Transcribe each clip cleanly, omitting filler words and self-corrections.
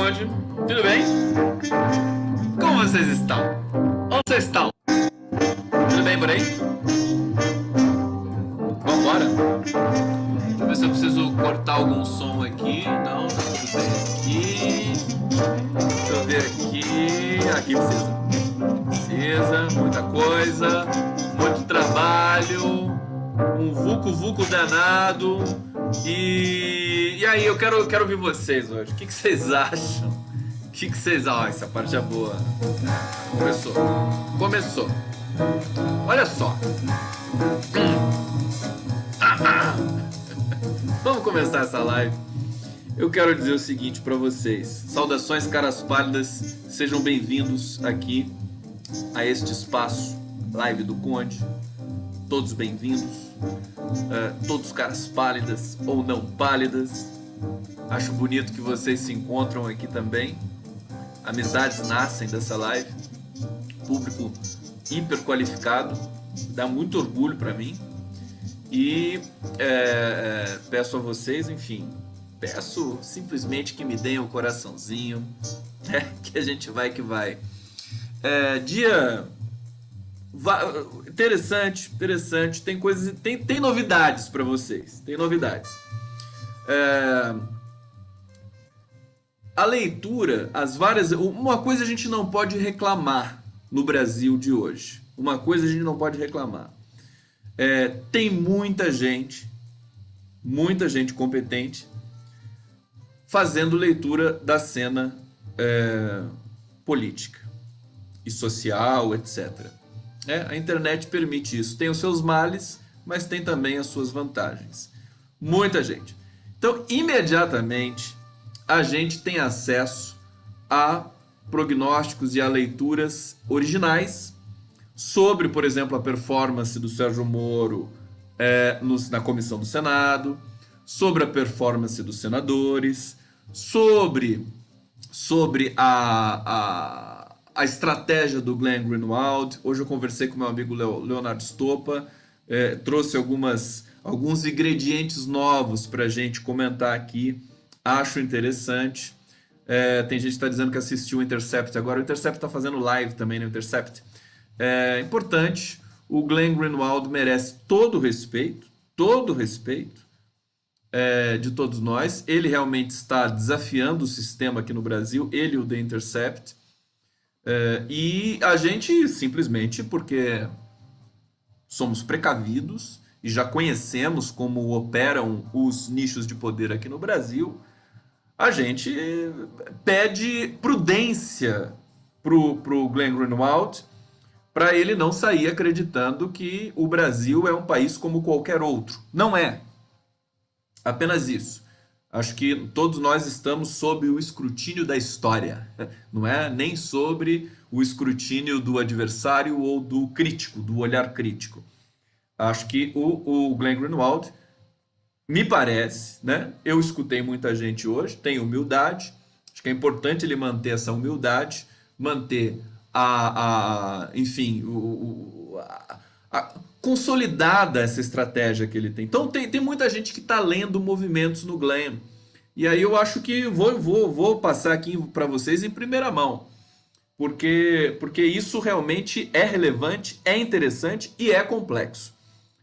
Conde, tudo bem? Como vocês estão? Onde vocês estão? Tudo bem por aí? Vambora? Deixa eu ver se eu preciso cortar algum som aqui. Não, tá tudo bem aqui. Deixa eu ver aqui. Aqui precisa. Muita coisa. Muito trabalho. Um vucu-vucu danado. E aí, eu quero ouvir vocês hoje. O que vocês acham? O que vocês... Ah, essa parte é boa. Começou. Olha só. Vamos começar essa live. Eu quero dizer o seguinte para vocês. Saudações, caras pálidas. Sejam bem-vindos aqui a este espaço, Live do Conde. Todos bem-vindos. Todos caras pálidas ou não pálidas. Acho bonito que vocês se encontram aqui também. Amizades nascem dessa live. Público hiper qualificado. Dá muito orgulho para mim. E peço a vocês, enfim, peço simplesmente que me deem o coraçãozinho, que a gente vai que vai. Dia interessante, tem coisas, tem novidades para vocês, tem novidades. A leitura, uma coisa a gente não pode reclamar no Brasil de hoje, uma coisa a gente não pode reclamar. Tem muita gente competente fazendo leitura da cena política e social, etc. A internet permite isso. Tem os seus males, mas tem também as suas vantagens. Muita gente. Então, imediatamente, a gente tem acesso a prognósticos e a leituras originais sobre, por exemplo, a performance do Sérgio Moro na comissão do Senado, sobre a performance dos senadores, sobre a estratégia do Glenn Greenwald. Hoje eu conversei com meu amigo Leonardo Stoppa, trouxe alguns ingredientes novos para a gente comentar aqui. Acho interessante. Tem gente que está dizendo que assistiu o Intercept agora. O Intercept está fazendo live também no Intercept. Importante. O Glenn Greenwald merece todo o respeito de todos nós. Ele realmente está desafiando o sistema aqui no Brasil, ele e o The Intercept. E a gente simplesmente, porque somos precavidos e já conhecemos como operam os nichos de poder aqui no Brasil, a gente pede prudência pro Glenn Greenwald, para ele não sair acreditando que o Brasil é um país como qualquer outro. Não é. Apenas isso. Acho que todos nós estamos sob o escrutínio da história. Não é nem sobre o escrutínio do adversário ou do crítico, do olhar crítico. Acho que o Glenn Greenwald, me parece, né? Eu escutei muita gente hoje, tem humildade. Acho que é importante ele manter essa humildade, manter enfim, consolidada essa estratégia que ele tem. Então tem muita gente que está lendo movimentos no Glenn. E aí eu acho que vou passar aqui para vocês em primeira mão. Porque isso realmente é relevante, é interessante e é complexo.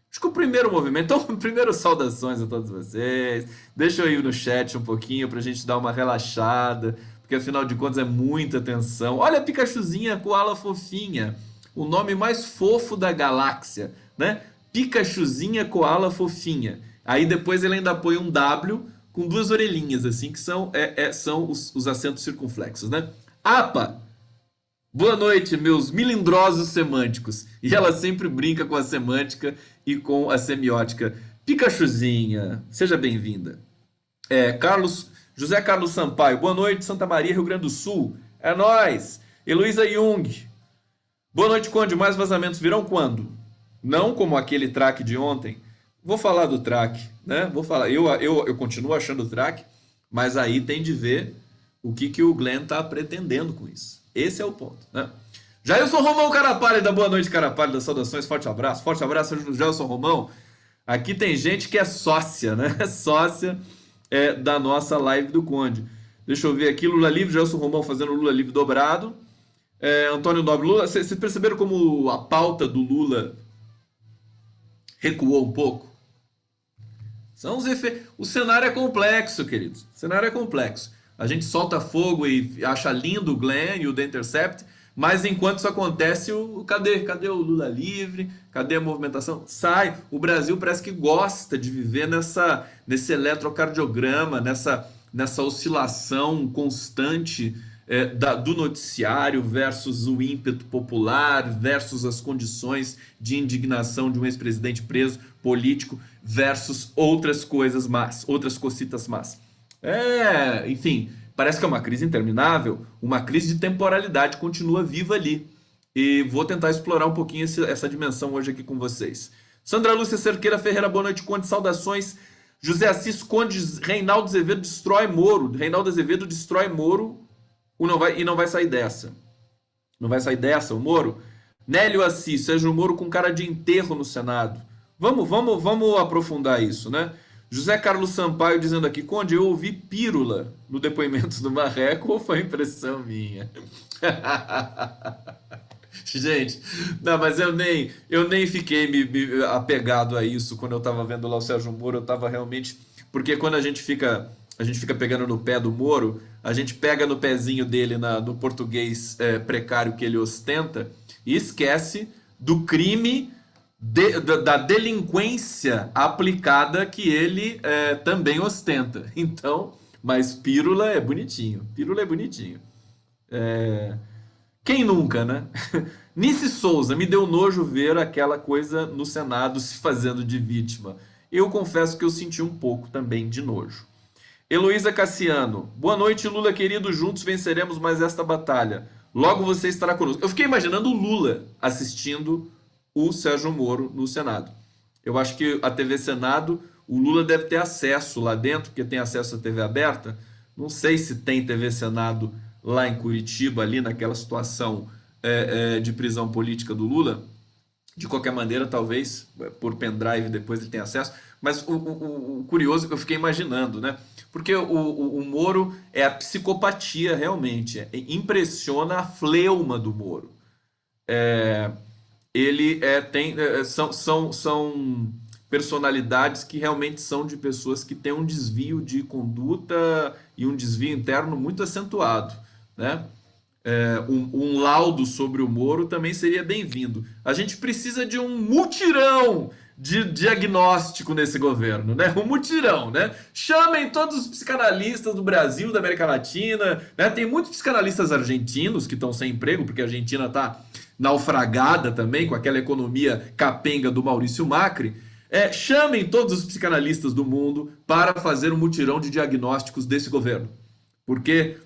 Acho que o primeiro movimento... Então, primeiro saudações a todos vocês. Deixa eu ir no chat um pouquinho para a gente dar uma relaxada. Porque afinal de contas é muita tensão. Olha a Pikachuzinha koala fofinha. O nome mais fofo da galáxia, né? Pikachuzinha koala fofinha. Aí depois ele ainda põe um W com duas orelhinhas, assim, que são os acentos circunflexos, né? Apa! Boa noite, meus milindrosos semânticos. E ela sempre brinca com a semântica e com a semiótica. Pikachuzinha, seja bem-vinda. José Carlos Sampaio, boa noite, Santa Maria, Rio Grande do Sul. É nóis. Heloísa Jung. Boa noite, Conde. Mais vazamentos virão quando? Não como aquele track de ontem. Vou falar do track, né? Vou falar. Eu continuo achando o track, mas aí tem de ver o que o Glenn está pretendendo com isso. Esse é o ponto, né? Jailson Romão, cara pálida. Boa noite, cara pálida. Saudações, forte abraço. Forte abraço, Jailson Romão. Aqui tem gente que é sócia, né? Sócia da nossa live do Conde. Deixa eu ver aqui, Lula livre, Gelson Romão fazendo Lula livre dobrado. Antônio Nobre, Lula, vocês perceberam como a pauta do Lula recuou um pouco? São os efeitos. O cenário é complexo, queridos. O cenário é complexo. A gente solta fogo e acha lindo o Glenn e o The Intercept, mas enquanto isso acontece, cadê o Lula livre? Cadê a movimentação? Sai. O Brasil parece que gosta de viver nesse eletrocardiograma, nessa oscilação constante do noticiário versus o ímpeto popular, versus as condições de indignação de um ex-presidente preso político, versus outras coisas más, outras cocitas más. Enfim, parece que é uma crise interminável, uma crise de temporalidade continua viva ali. E vou tentar explorar um pouquinho essa dimensão hoje aqui com vocês. Sandra Lúcia Cerqueira Ferreira, boa noite, Conde, saudações. José Assis Conde, Reinaldo Azevedo destrói Moro. Reinaldo Azevedo destrói Moro e não vai sair dessa. Não vai sair dessa, o Moro. Nélio Assis, Sérgio Moro com cara de enterro no Senado. Vamos aprofundar isso, né? José Carlos Sampaio dizendo aqui, Conde, eu ouvi pílula no depoimento do Marreco ou foi impressão minha? Gente, não, mas eu nem fiquei me apegado a isso quando eu tava vendo lá o Sérgio Moro, eu tava realmente. Porque quando a gente fica pegando no pé do Moro, a gente pega no pezinho dele no português precário que ele ostenta e esquece do crime da delinquência aplicada que ele também ostenta. Então, mas pílula é bonitinho. Pílula é bonitinho. Quem nunca, né? Nice Souza, me deu nojo ver aquela coisa no Senado se fazendo de vítima. Eu confesso que eu senti um pouco também de nojo. Heloísa Cassiano, boa noite, Lula querido, juntos venceremos mais esta batalha. Logo você estará conosco. Eu fiquei imaginando o Lula assistindo o Sérgio Moro no Senado. Eu acho que a TV Senado, o Lula deve ter acesso lá dentro, porque tem acesso à TV aberta. Não sei se tem TV Senado lá em Curitiba, ali naquela situação de prisão política do Lula. De qualquer maneira, talvez por pendrive depois ele tenha acesso. Mas o curioso que eu fiquei imaginando, né? Porque o Moro é a psicopatia realmente. Impressiona a fleuma do Moro. Ele são personalidades que realmente são de pessoas que têm um desvio de conduta e um desvio interno muito acentuado, né? Um laudo sobre o Moro também seria bem-vindo. A gente precisa de um mutirão de diagnóstico nesse governo, né? Um mutirão, né? Chamem todos os psicanalistas do Brasil, da América Latina, né? Tem muitos psicanalistas argentinos que estão sem emprego, porque a Argentina está naufragada também com aquela economia capenga do Maurício Macri. Chamem todos os psicanalistas do mundo para fazer um mutirão de diagnósticos desse governo. Porque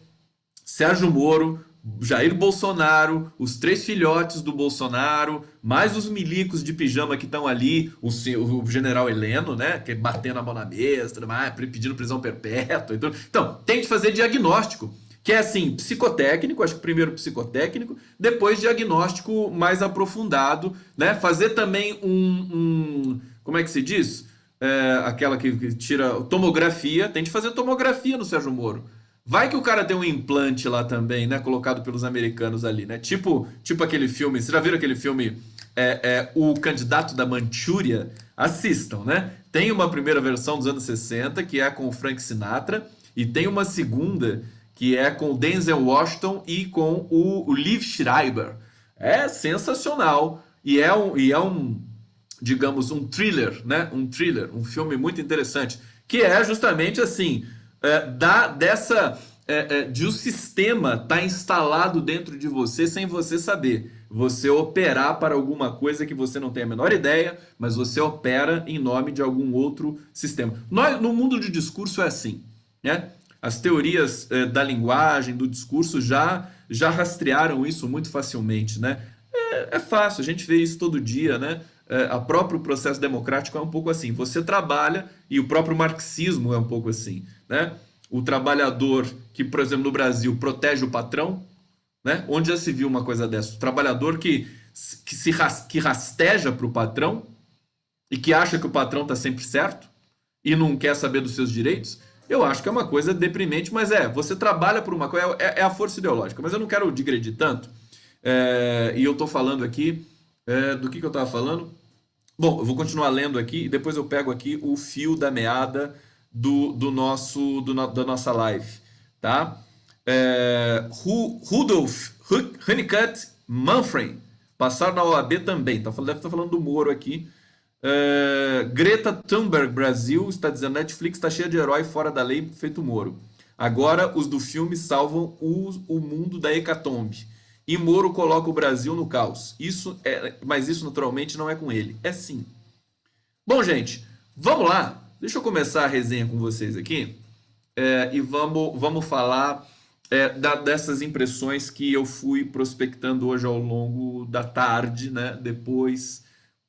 Sérgio Moro, Jair Bolsonaro, os 3 filhotes do Bolsonaro, mais os milicos de pijama que estão ali, o general Heleno, né, que batendo a mão na mesa, tudo mais, pedindo prisão perpétua. Então, tem que fazer diagnóstico, que é assim, psicotécnico, acho que primeiro psicotécnico, depois diagnóstico mais aprofundado, né, fazer também como é que se diz? Aquela que tira tomografia, tem que fazer tomografia no Sérgio Moro. Vai que o cara tem um implante lá também, né? Colocado pelos americanos ali, né? Tipo aquele filme. Vocês já viram aquele filme O Candidato da Manchúria? Assistam, né? Tem uma primeira versão dos anos 60, que é com o Frank Sinatra, e tem uma segunda, que é com o Denzel Washington e com o Liev Schreiber. É sensacional. E é digamos, um thriller, né? Um thriller, um filme muito interessante, que é justamente assim. De o sistema estar instalado dentro de você sem você saber. Você operar para alguma coisa que você não tem a menor ideia, mas você opera em nome de algum outro sistema. No mundo de discurso é assim, né? As teorias da linguagem, do discurso já rastrearam isso muito facilmente, né? É fácil, a gente vê isso todo dia, né? O próprio processo democrático é um pouco assim. Você trabalha, e o próprio marxismo é um pouco assim, né? O trabalhador que, por exemplo, no Brasil, protege o patrão, né? Onde já se viu uma coisa dessa? O trabalhador que rasteja para o patrão e que acha que o patrão está sempre certo e não quer saber dos seus direitos. Eu acho que é uma coisa deprimente, mas você trabalha por uma coisa, é a força ideológica. Mas eu não quero digredir tanto. E eu estou falando aqui, do que eu estava falando? Bom, eu vou continuar lendo aqui e depois eu pego aqui o fio da meada da nossa live, tá? Rudolf Honeycutt Manfred passaram na OAB também. Deve estar falando do Moro aqui. Greta Thunberg Brasil está dizendo: Netflix está cheia de herói fora da lei feito Moro. Agora os do filme salvam o mundo da hecatombe. E Moro coloca o Brasil no caos. Mas isso naturalmente não é com ele. É sim. Bom, gente, vamos lá. Deixa eu começar a resenha com vocês aqui. E vamos falar dessas impressões que eu fui prospectando hoje ao longo da tarde, né?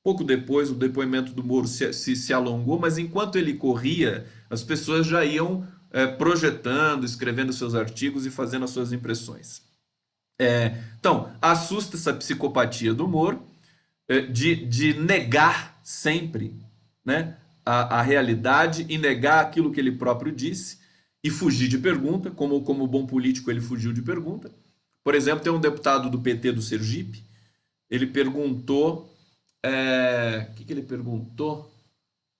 Pouco depois, o depoimento do Moro se alongou, mas enquanto ele corria, as pessoas já iam projetando, escrevendo seus artigos e fazendo as suas impressões. Então, assusta essa psicopatia do Moro, de negar sempre, né, a realidade e negar aquilo que ele próprio disse e fugir de pergunta, como bom político ele fugiu de pergunta. Por exemplo, tem um deputado do PT do Sergipe, ele perguntou, o que ele perguntou?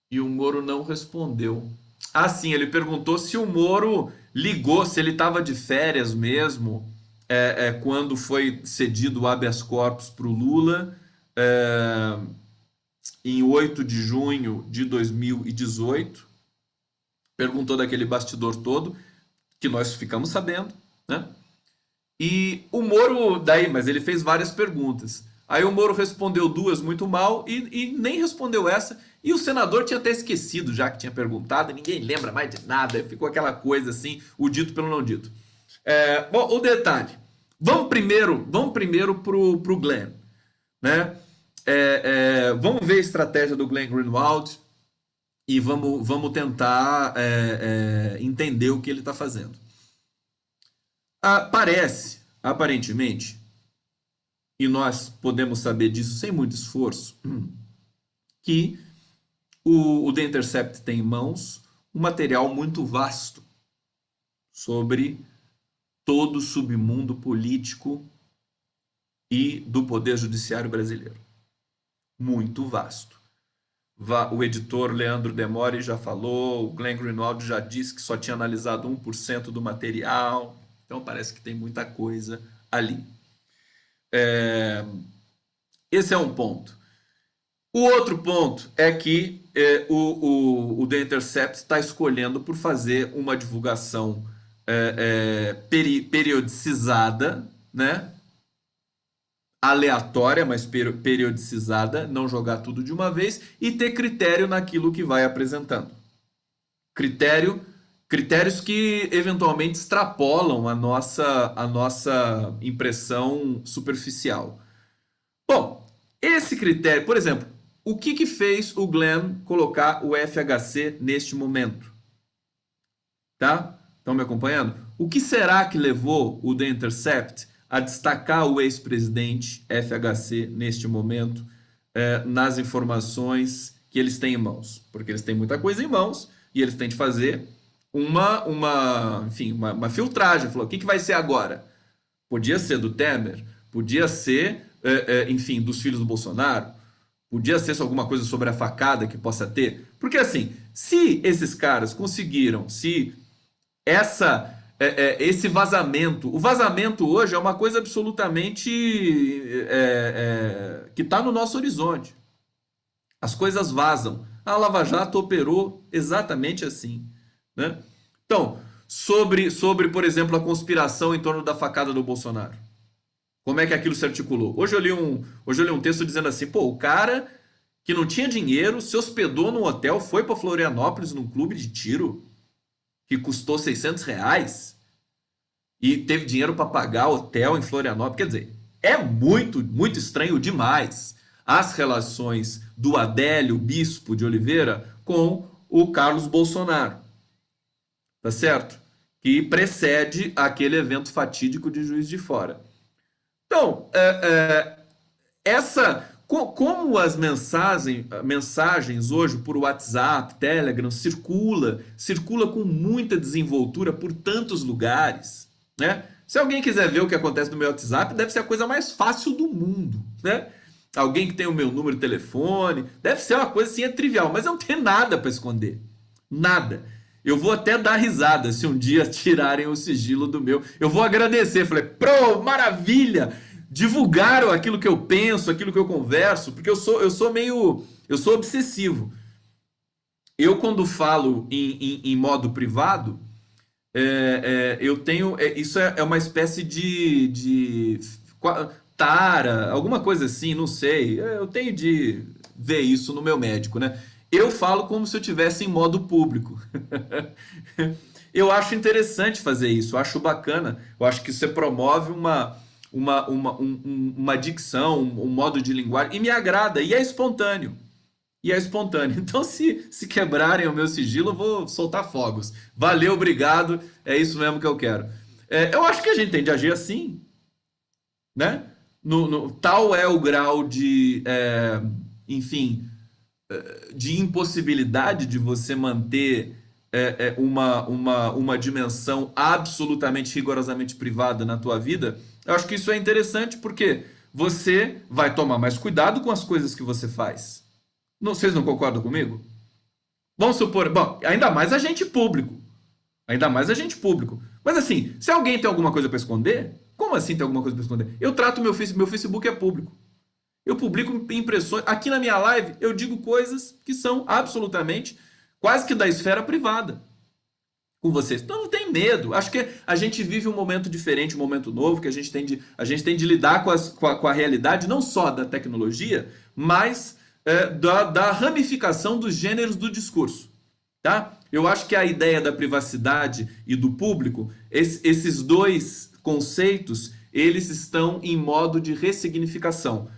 E o Moro não respondeu. Ah, sim, ele perguntou se o Moro ligou, se ele estava de férias mesmo, quando foi cedido o habeas corpus para o Lula, em 8 de junho de 2018. Perguntou daquele bastidor todo, que nós ficamos sabendo, né? E o Moro, mas ele fez várias perguntas. Aí o Moro respondeu duas muito mal e nem respondeu essa. E o senador tinha até esquecido já que tinha perguntado, ninguém lembra mais de nada, ficou aquela coisa assim, o dito pelo não dito. Bom, o detalhe. Vamos primeiro pro Glenn, né? Vamos ver a estratégia do Glenn Greenwald e vamos tentar entender o que ele está fazendo. Aparentemente, e nós podemos saber disso sem muito esforço, que o The Intercept tem em mãos um material muito vasto sobre todo o submundo político e do poder judiciário brasileiro. Muito vasto. O editor Leandro Demore já falou, o Glenn Greenwald já disse que só tinha analisado 1% do material, então parece que tem muita coisa ali. Esse é um ponto. O outro ponto é que o The Intercept está escolhendo por fazer uma divulgação periodicizada, né? Aleatória, mas periodicizada, não jogar tudo de uma vez e ter critério naquilo que vai apresentando. Critérios que eventualmente extrapolam a nossa impressão superficial. Bom, esse critério, por exemplo, o que fez o Glenn colocar o FHC neste momento? Tá? Estão me acompanhando? O que será que levou o The Intercept a destacar o ex-presidente FHC neste momento nas informações que eles têm em mãos? Porque eles têm muita coisa em mãos e eles têm de fazer uma filtragem. Falou, o que vai ser agora? Podia ser do Temer, podia ser, enfim, dos filhos do Bolsonaro, podia ser alguma coisa sobre a facada que possa ter. Porque assim, se esses caras conseguiram, se esse vazamento, o vazamento hoje é uma coisa absolutamente que está no nosso horizonte. As coisas vazam. A Lava Jato operou exatamente assim, né? Então, sobre, por exemplo, a conspiração em torno da facada do Bolsonaro. Como é que aquilo se articulou? Hoje eu li um texto dizendo assim, pô, o cara que não tinha dinheiro se hospedou num hotel, foi para Florianópolis num clube de tiro que custou R$ 600 e teve dinheiro para pagar hotel em Florianópolis. Quer dizer, é muito, muito estranho demais as relações do Adélio Bispo de Oliveira com o Carlos Bolsonaro. Tá certo? Que precede aquele evento fatídico de Juiz de Fora. Então, Como as mensagens hoje por WhatsApp, Telegram, circula com muita desenvoltura por tantos lugares, né? Se alguém quiser ver o que acontece no meu WhatsApp, deve ser a coisa mais fácil do mundo, né? Alguém que tem o meu número de telefone, deve ser uma coisa assim, é trivial, mas eu não tenho nada para esconder. Nada. Eu vou até dar risada se um dia tirarem o sigilo do meu. Eu vou agradecer. Falei, maravilha! Divulgaram aquilo que eu penso, aquilo que eu converso, porque eu sou obsessivo. Eu, quando falo em modo privado, eu tenho. Isso é uma espécie tara, alguma coisa assim, não sei. Eu tenho de ver isso no meu médico, né? Eu falo como se eu tivesse em modo público. Eu acho interessante fazer isso, eu acho bacana. Eu acho que você promove uma dicção, um modo de linguagem, e me agrada, e é espontâneo. E é espontâneo. Então, se quebrarem o meu sigilo, eu vou soltar fogos. Valeu, obrigado. É isso mesmo que eu quero. Eu acho que a gente tem de agir assim, né? Tal é o grau enfim, de impossibilidade de você manter uma dimensão absolutamente, rigorosamente privada na tua vida. Eu acho que isso é interessante porque você vai tomar mais cuidado com as coisas que você faz. Não, vocês não concordam comigo? Vamos supor, bom, ainda mais agente público. Ainda mais agente público. Mas assim, se alguém tem alguma coisa para esconder, como assim tem alguma coisa para esconder? Eu trato meu Facebook é público. Eu publico impressões. Aqui na minha live, eu digo coisas que são absolutamente quase que da esfera privada com vocês. Então não tem medo. Acho que a gente vive um momento diferente, um momento novo, que a gente tem de lidar com a realidade, não só da tecnologia, mas da ramificação dos gêneros do discurso. Tá? Eu acho que a ideia da privacidade e do público, esses dois conceitos, eles estão em modo de ressignificação.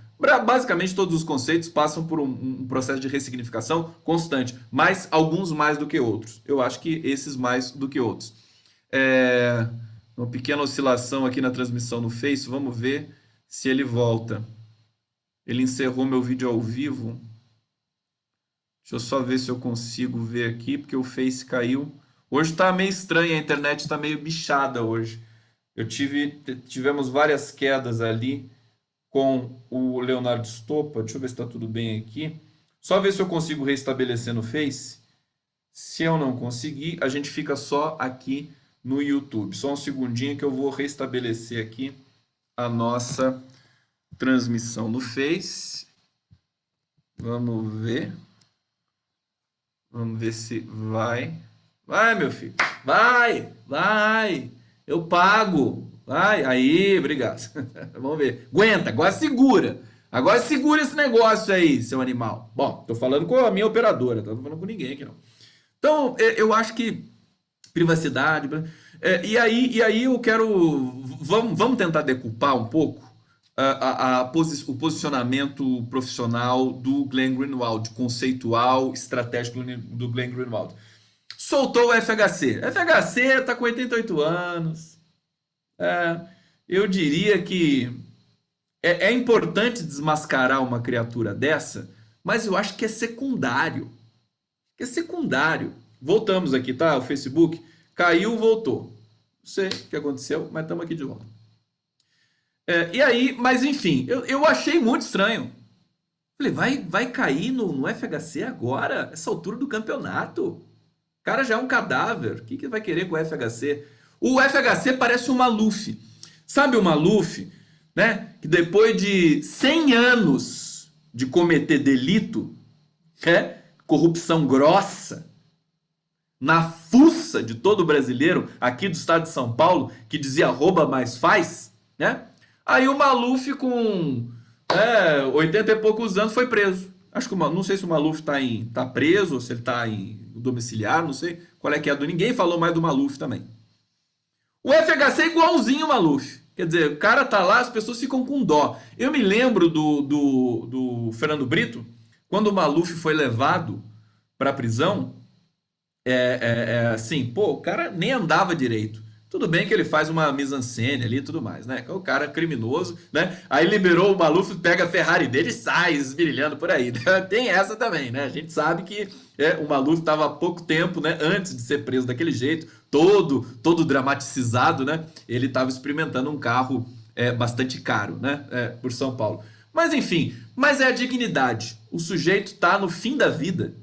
Basicamente, todos os conceitos passam por um processo de ressignificação constante, mas alguns mais do que outros. Eu acho que esses mais do que outros. Uma pequena oscilação aqui na transmissão no Face, vamos ver se ele volta. Ele encerrou meu vídeo ao vivo. Deixa eu só ver se eu consigo ver aqui, porque o Face caiu. Hoje tá meio estranho, a internet tá meio bichada hoje. Tivemos várias quedas ali com o Leonardo Stoppa. Deixa eu ver se está tudo bem aqui. Só ver se eu consigo restabelecer no Face. Se eu não conseguir, a gente fica só aqui no YouTube. Só um segundinho que eu vou restabelecer aqui a nossa transmissão no Face. Vamos ver. Vamos ver se vai. Vai, meu filho. Vai, vai. Eu pago. Vai, aí, obrigado. Vamos ver. Aguenta, agora segura. Agora segura esse negócio aí, seu animal. Bom, tô falando com a minha operadora, tá? Não tô falando com ninguém aqui não. Então, eu acho que privacidade. E aí eu quero. Vamos tentar decupar um pouco o posicionamento profissional do Glenn Greenwald, conceitual, estratégico do Glenn Greenwald. Soltou o FHC. FHC está com 88 anos. Eu diria que é importante desmascarar uma criatura dessa, mas eu acho que é secundário. É secundário. Voltamos aqui, tá? O Facebook caiu, voltou. Não sei o que aconteceu, mas estamos aqui de volta. E aí, mas enfim, eu achei muito estranho. Falei, vai cair no FHC agora? Essa altura do campeonato? O cara já é um cadáver. O que vai querer com o FHC? O FHC parece um Maluf. Sabe o Maluf, né? Que depois de 100 anos de cometer delito, corrupção grossa, na fuça de todo brasileiro aqui do estado de São Paulo, que dizia rouba mais faz, né? Aí o Maluf com 80 e poucos anos foi preso. Acho que não sei se o Maluf tá preso ou se ele tá em domiciliar, não sei qual é que é do. Ninguém falou mais do Maluf também. O FHC é igualzinho o Maluf. Quer dizer, o cara tá lá, as pessoas ficam com dó. Eu me lembro do Fernando Brito, quando o Maluf foi levado pra prisão, assim, pô, o cara nem andava direito. Tudo bem que ele faz uma mise-en-scène ali e tudo mais, né? O cara é criminoso, né? Aí liberou o Maluf, pega a Ferrari dele e sai esmirilhando por aí. Tem essa também, né? A gente sabe que o Maluf estava há pouco tempo, né? Antes de ser preso daquele jeito, todo dramaticizado, né? Ele estava experimentando um carro bastante caro, né? Por São Paulo. Mas enfim, mas é a dignidade. O sujeito tá no fim da vida.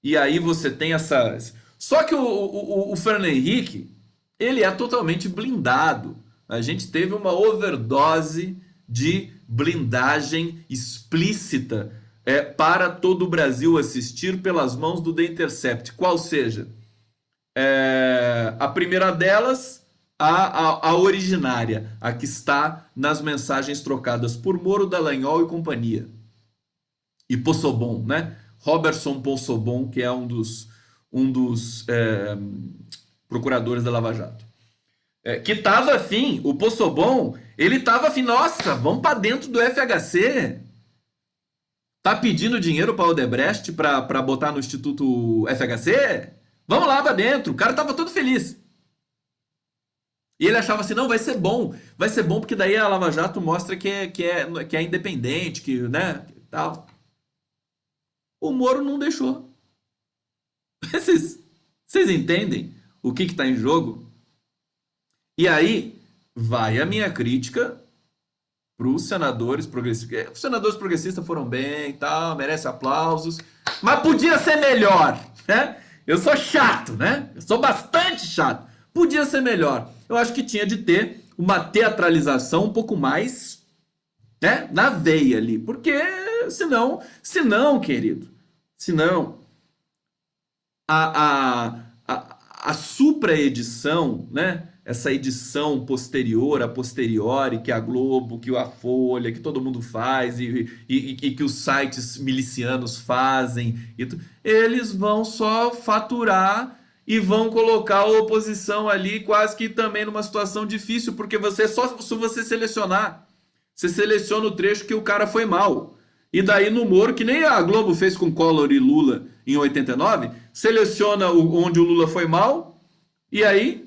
E aí você tem essa. Só que o Fernando Henrique, ele é totalmente blindado. A gente teve uma overdose de blindagem explícita para todo o Brasil assistir pelas mãos do The Intercept. Qual seja? A primeira delas, a originária, a que está nas mensagens trocadas por Moro, Dallagnol e companhia. E Possobon, né? Robertson Possobon, que é um dos procuradores da Lava Jato. Que estava afim, o Possobon, ele estava afim, nossa, vamos para dentro do FHC. Tá pedindo dinheiro para Odebrecht para botar no Instituto FHC? Vamos lá para dentro. O cara tava todo feliz. E ele achava assim, não, vai ser bom porque daí a Lava Jato mostra que é independente, que, né, tal. O Moro não deixou. Vocês entendem o que está em jogo? E aí vai a minha crítica para os senadores progressistas. Os senadores progressistas foram bem, tal, merecem aplausos, mas podia ser melhor, né? Eu sou chato, né? Eu sou bastante chato. Podia ser melhor. Eu acho que tinha de ter uma teatralização um pouco mais, né, na veia ali, porque senão, querido, senão a supra-edição, né? Essa edição posterior, a posteriori, que a Globo, que a Folha, que todo mundo faz e que os sites milicianos fazem, eles vão só faturar e vão colocar a oposição ali quase que também numa situação difícil, porque se você selecionar, você seleciona o trecho que o cara foi mal. E daí no Moro, que nem a Globo fez com Collor e Lula em 89, seleciona onde o Lula foi mal, e aí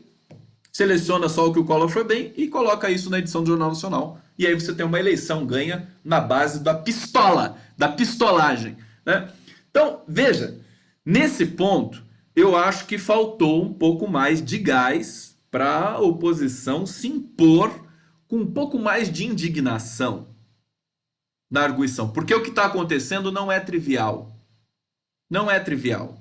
seleciona só o que o Collor foi bem e coloca isso na edição do Jornal Nacional. E aí você tem uma eleição ganha na base da pistola, da pistolagem, né? Então, veja, nesse ponto, eu acho que faltou um pouco mais de gás para a oposição se impor com um pouco mais de indignação na arguição. Porque o que está acontecendo não é trivial. Não é trivial.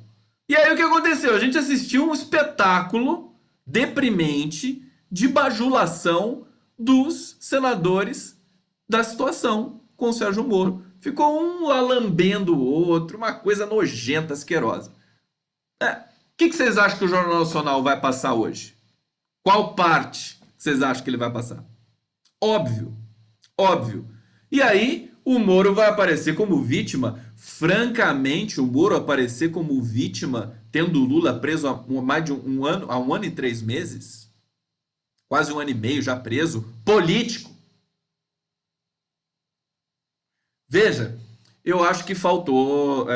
E aí o que aconteceu? A gente assistiu um espetáculo deprimente de bajulação dos senadores da situação com o Sérgio Moro. Ficou um lá lambendo o outro, uma coisa nojenta, asquerosa. O que vocês acham que o Jornal Nacional vai passar hoje? Qual parte vocês acham que ele vai passar? Óbvio. Óbvio. E aí o Moro vai aparecer como vítima. Francamente, o Moro aparecer como vítima, tendo o Lula preso há mais de um ano, há 1 ano e 3 meses, quase 1 ano e meio já preso, político. Veja, eu acho que faltou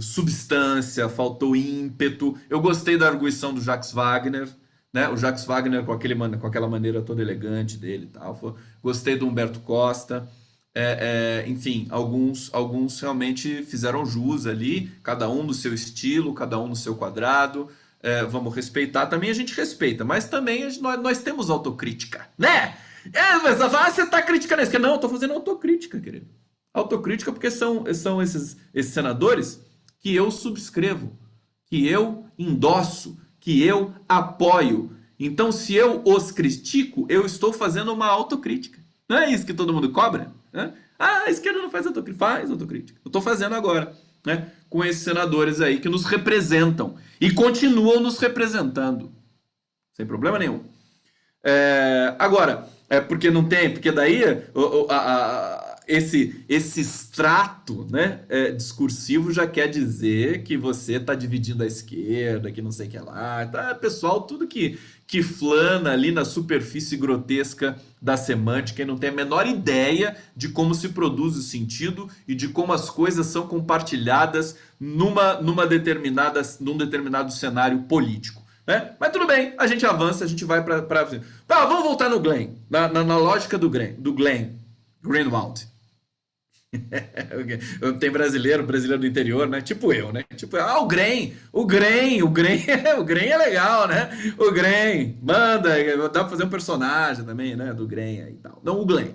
substância, faltou ímpeto. Eu gostei da arguição do Jacques Wagner, né? O Jacques Wagner com aquela maneira toda elegante dele e tal. Gostei do Humberto Costa. Enfim, alguns realmente fizeram jus ali, cada um no seu estilo, cada um no seu quadrado. Vamos respeitar, também a gente respeita, mas também nós temos autocrítica, né? Mas você está criticando isso? Não, eu estou fazendo autocrítica, querido. Autocrítica porque são esses senadores que eu subscrevo, que eu endosso, que eu apoio. Então, se eu os critico, eu estou fazendo uma autocrítica. Não é isso que todo mundo cobra? Né? A esquerda não faz autocrítica. Faz autocrítica. Eu estou fazendo agora, né? Com esses senadores aí que nos representam e continuam nos representando. Sem problema nenhum. Agora, porque não tem, porque daí esse extrato, né, discursivo já quer dizer que você está dividindo a esquerda, que não sei o que lá. Tá, pessoal, tudo que flana ali na superfície grotesca da semântica e não tem a menor ideia de como se produz o sentido e de como as coisas são compartilhadas num determinado cenário político. né? Mas tudo bem, a gente avança, a gente vai para... vamos voltar no Glenn, na lógica do Glenn Greenwald. Tem brasileiro do interior, né? Tipo eu, né? Tipo, o Grem, o Grem é legal, né? O Grem, manda, dá pra fazer um personagem também, né? Do Grem aí e tal. Não, o Glenn.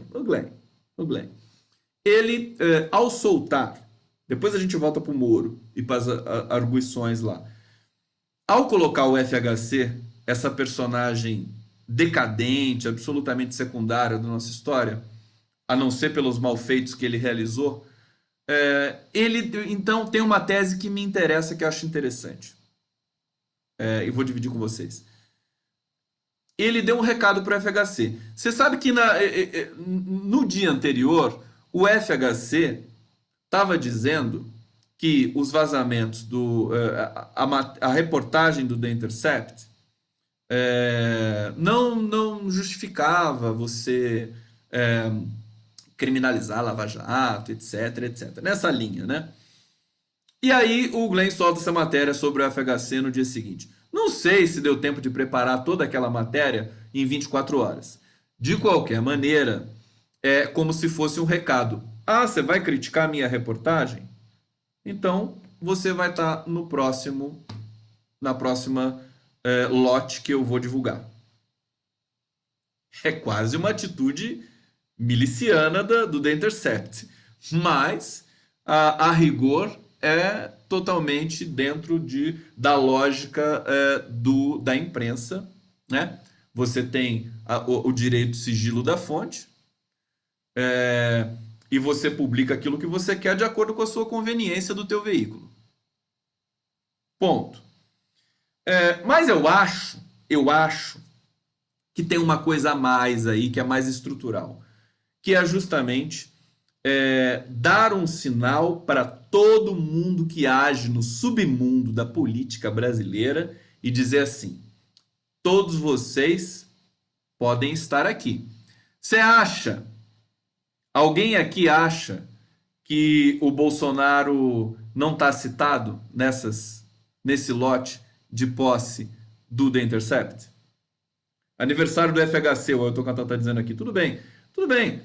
Ele, ao soltar, depois a gente volta pro Moro e para as arguições lá. Ao colocar o FHC, essa personagem decadente, absolutamente secundária da nossa história, a não ser pelos malfeitos que ele realizou, ele então tem uma tese que me interessa, que eu acho interessante. E vou dividir com vocês. Ele deu um recado para o FHC. Você sabe que no dia anterior, o FHC estava dizendo que os vazamentos a reportagem do The Intercept não justificava você criminalizar a Lava Jato, etc, etc. Nessa linha, né? E aí o Glenn solta essa matéria sobre o FHC no dia seguinte. Não sei se deu tempo de preparar toda aquela matéria em 24 horas. De qualquer maneira, é como se fosse um recado. Ah, você vai criticar a minha reportagem? Então, você vai estar na próxima lote que eu vou divulgar. É quase uma atitude miliciana do The Intercept. Mas, a rigor, é totalmente dentro da lógica da imprensa, né? Você tem o direito de sigilo da fonte, e você publica aquilo que você quer de acordo com a sua conveniência do teu veículo. Ponto. Mas eu acho que tem uma coisa a mais aí, que é mais estrutural, que é justamente dar um sinal para todo mundo que age no submundo da política brasileira e dizer assim: todos vocês podem estar aqui. Alguém aqui acha que o Bolsonaro não está citado nesse lote de posse do The Intercept? Aniversário do FHC, o Elton Cantal está dizendo aqui. Tudo bem, tudo bem.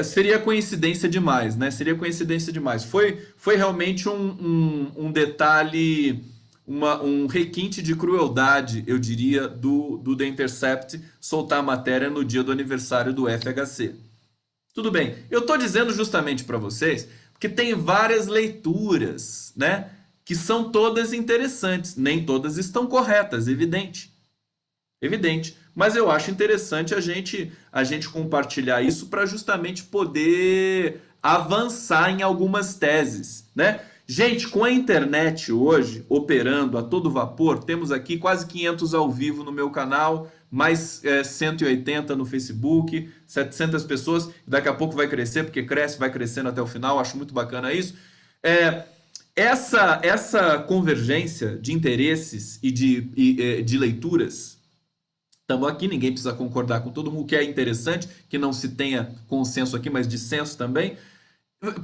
Seria coincidência demais, né? Seria coincidência demais. Foi realmente um detalhe, um requinte de crueldade, eu diria, do The Intercept soltar a matéria no dia do aniversário do FHC. Tudo bem. Eu estou dizendo justamente para vocês porque tem várias leituras, né? Que são todas interessantes. Nem todas estão corretas, evidente. Evidente. Mas eu acho interessante a gente compartilhar isso para justamente poder avançar em algumas teses, né? Gente, com a internet hoje operando a todo vapor, temos aqui quase 500 ao vivo no meu canal, mais 180 no Facebook, 700 pessoas, daqui a pouco vai crescer, porque vai crescendo até o final, acho muito bacana isso. Essa convergência de interesses e de leituras, estamos aqui, ninguém precisa concordar com todo mundo, que é interessante, que não se tenha consenso aqui, mas dissenso também,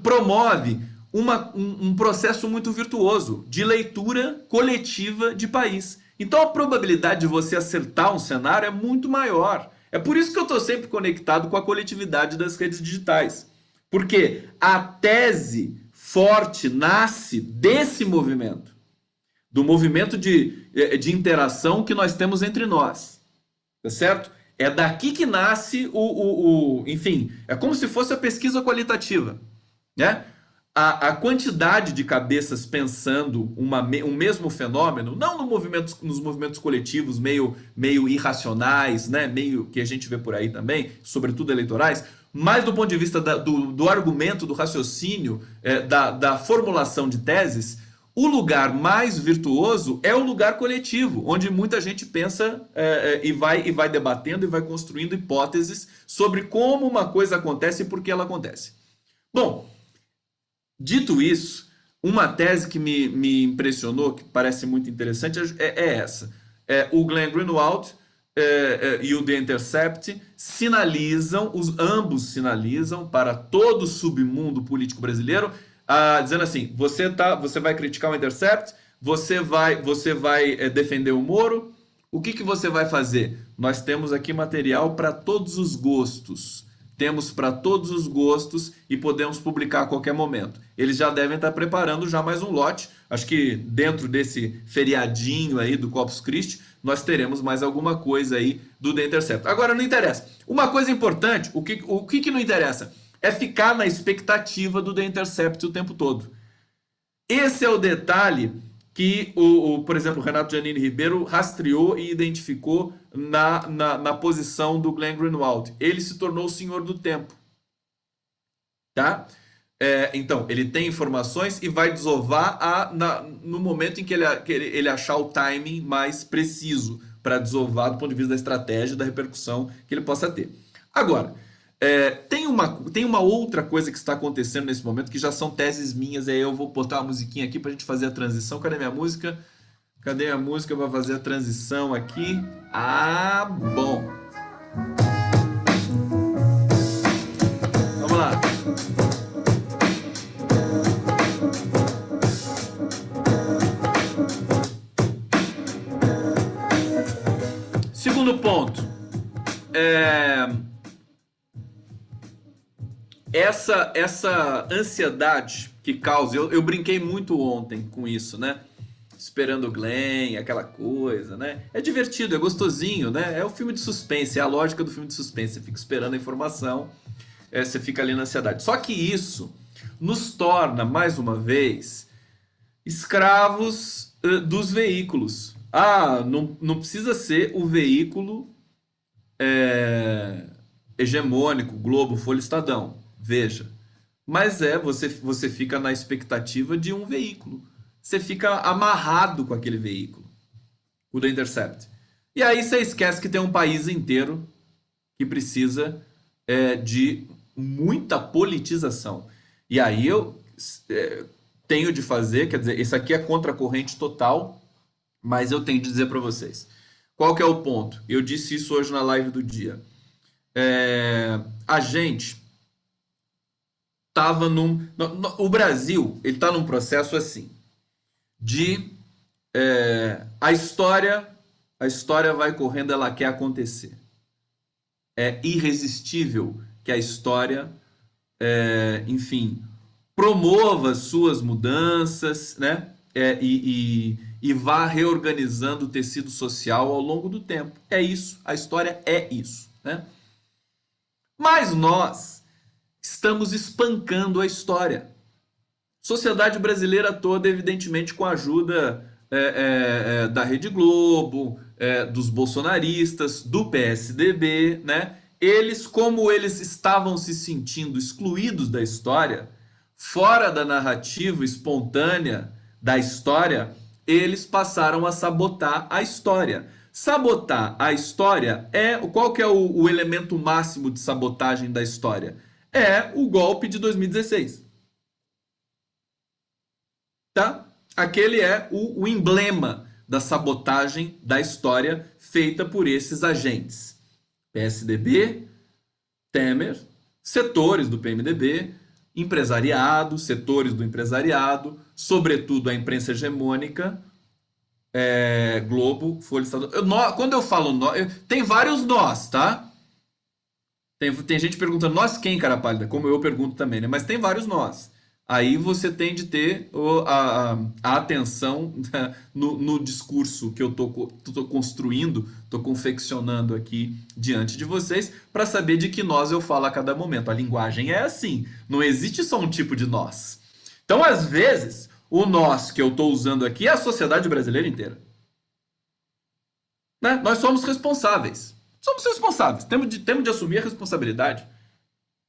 promove um processo muito virtuoso de leitura coletiva de país. Então a probabilidade de você acertar um cenário é muito maior. É por isso que eu estou sempre conectado com a coletividade das redes digitais. Porque a tese forte nasce desse movimento. Do movimento de interação que nós temos entre nós. Tá certo? É daqui que nasce enfim, é como se fosse a pesquisa qualitativa, né? A quantidade de cabeças pensando um mesmo fenômeno, não nos movimentos coletivos meio irracionais, né? Meio que a gente vê por aí também, sobretudo eleitorais, mas do ponto de vista do argumento, do raciocínio, da formulação de teses. O lugar mais virtuoso é o lugar coletivo, onde muita gente pensa e vai debatendo e vai construindo hipóteses sobre como uma coisa acontece e por que ela acontece. Bom, dito isso, uma tese que me impressionou, que parece muito interessante, é essa. O Glenn Greenwald e o The Intercept ambos sinalizam para todo o submundo político brasileiro, dizendo assim: você vai criticar o Intercept, Você vai defender o Moro? O que que você vai fazer? Nós temos aqui material para todos os gostos. Temos para todos os gostos e podemos publicar a qualquer momento. Eles já devem estar preparando já mais um lote. Acho que dentro desse feriadinho aí do Corpus Christi, nós teremos mais alguma coisa aí do The Intercept. Agora não interessa. Uma coisa importante, o que não interessa? É ficar na expectativa do The Intercept o tempo todo. Esse é o detalhe que, por exemplo, o Renato Giannini Ribeiro rastreou e identificou na posição do Glenn Greenwald. Ele se tornou o senhor do tempo, tá? Então, ele tem informações e vai desovar no momento em que ele achar o timing mais preciso para desovar do ponto de vista da estratégia e da repercussão que ele possa ter. Agora, tem uma outra coisa que está acontecendo nesse momento que já são teses minhas, aí eu vou botar uma musiquinha aqui para a gente fazer a transição. Cadê minha música? Cadê a música para fazer a transição aqui? Ah, bom. Vamos lá. Segundo ponto. Essa ansiedade que causa. Eu brinquei muito ontem com isso, né? Esperando o Glenn, aquela coisa, né? É divertido, é gostosinho, né? É o filme de suspense, é a lógica do filme de suspense. Você fica esperando a informação, você fica ali na ansiedade. Só que isso nos torna, mais uma vez, escravos dos veículos. Ah, não precisa ser o veículo é, hegemônico, Globo, Folha, Estadão. Veja. Mas você fica na expectativa de um veículo. Você fica amarrado com aquele veículo, o The Intercept. E aí você esquece que tem um país inteiro que precisa de muita politização. E aí eu tenho de fazer, quer dizer, isso aqui é contra a corrente total, mas eu tenho de dizer para vocês. Qual que é o ponto? Eu disse isso hoje na live do dia. A gente estava o Brasil, ele está num processo assim de a história vai correndo, ela quer acontecer. É irresistível que a história, enfim, promova suas mudanças, né? E vá reorganizando o tecido social ao longo do tempo. É isso, a história é isso, né? Mas nós estamos espancando a história. Sociedade brasileira toda, evidentemente, com a ajuda da Rede Globo, dos bolsonaristas, do PSDB, né? Eles, como eles estavam se sentindo excluídos da história, fora da narrativa espontânea da história, eles passaram a sabotar a história. Sabotar a história qual que é o elemento máximo de sabotagem da história? É o golpe de 2016. Tá? Aquele é o emblema da sabotagem da história feita por esses agentes. PSDB, Temer, setores do PMDB, empresariado, setores do empresariado, sobretudo a imprensa hegemônica, Globo, Folha Estadão. Quando eu falo nós, tem vários nós, tá? Tem gente perguntando nós quem, cara pálida? Como eu pergunto também, né? Mas tem vários nós. Aí você tem de ter a atenção no discurso que eu tô construindo, tô confeccionando aqui diante de vocês, para saber de que nós eu falo a cada momento. A linguagem é assim, não existe só um tipo de nós. Então, às vezes, o nós que eu tô usando aqui é a sociedade brasileira inteira. Né? Nós somos responsáveis. Somos responsáveis. Temos de assumir a responsabilidade.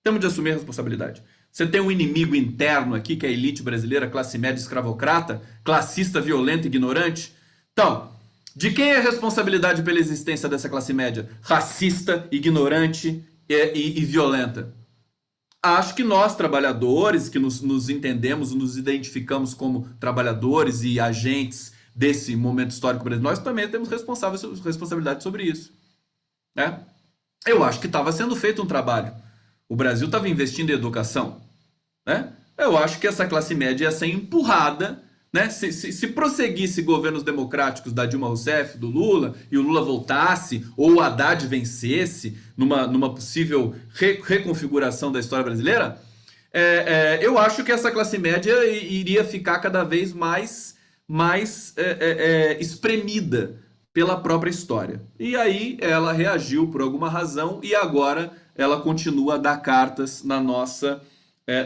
Temos de assumir a responsabilidade. Você tem um inimigo interno aqui, que é a elite brasileira, classe média escravocrata, classista, violenta, ignorante. Então, de quem é a responsabilidade pela existência dessa classe média? Racista, ignorante e violenta. Acho que nós, trabalhadores, que nos entendemos, nos identificamos como trabalhadores e agentes desse momento histórico brasileiro, nós também temos responsabilidade sobre isso. Né? Eu acho que estava sendo feito um trabalho. O Brasil estava investindo em educação, né? Eu acho que essa classe média ia ser empurrada né? Se prosseguisse governos democráticos da Dilma Rousseff, do Lula, e o Lula voltasse, ou o Haddad vencesse numa possível reconfiguração da história brasileira, eu acho que essa classe média iria ficar cada vez mais espremida pela própria história. E aí ela reagiu por alguma razão e agora ela continua a dar cartas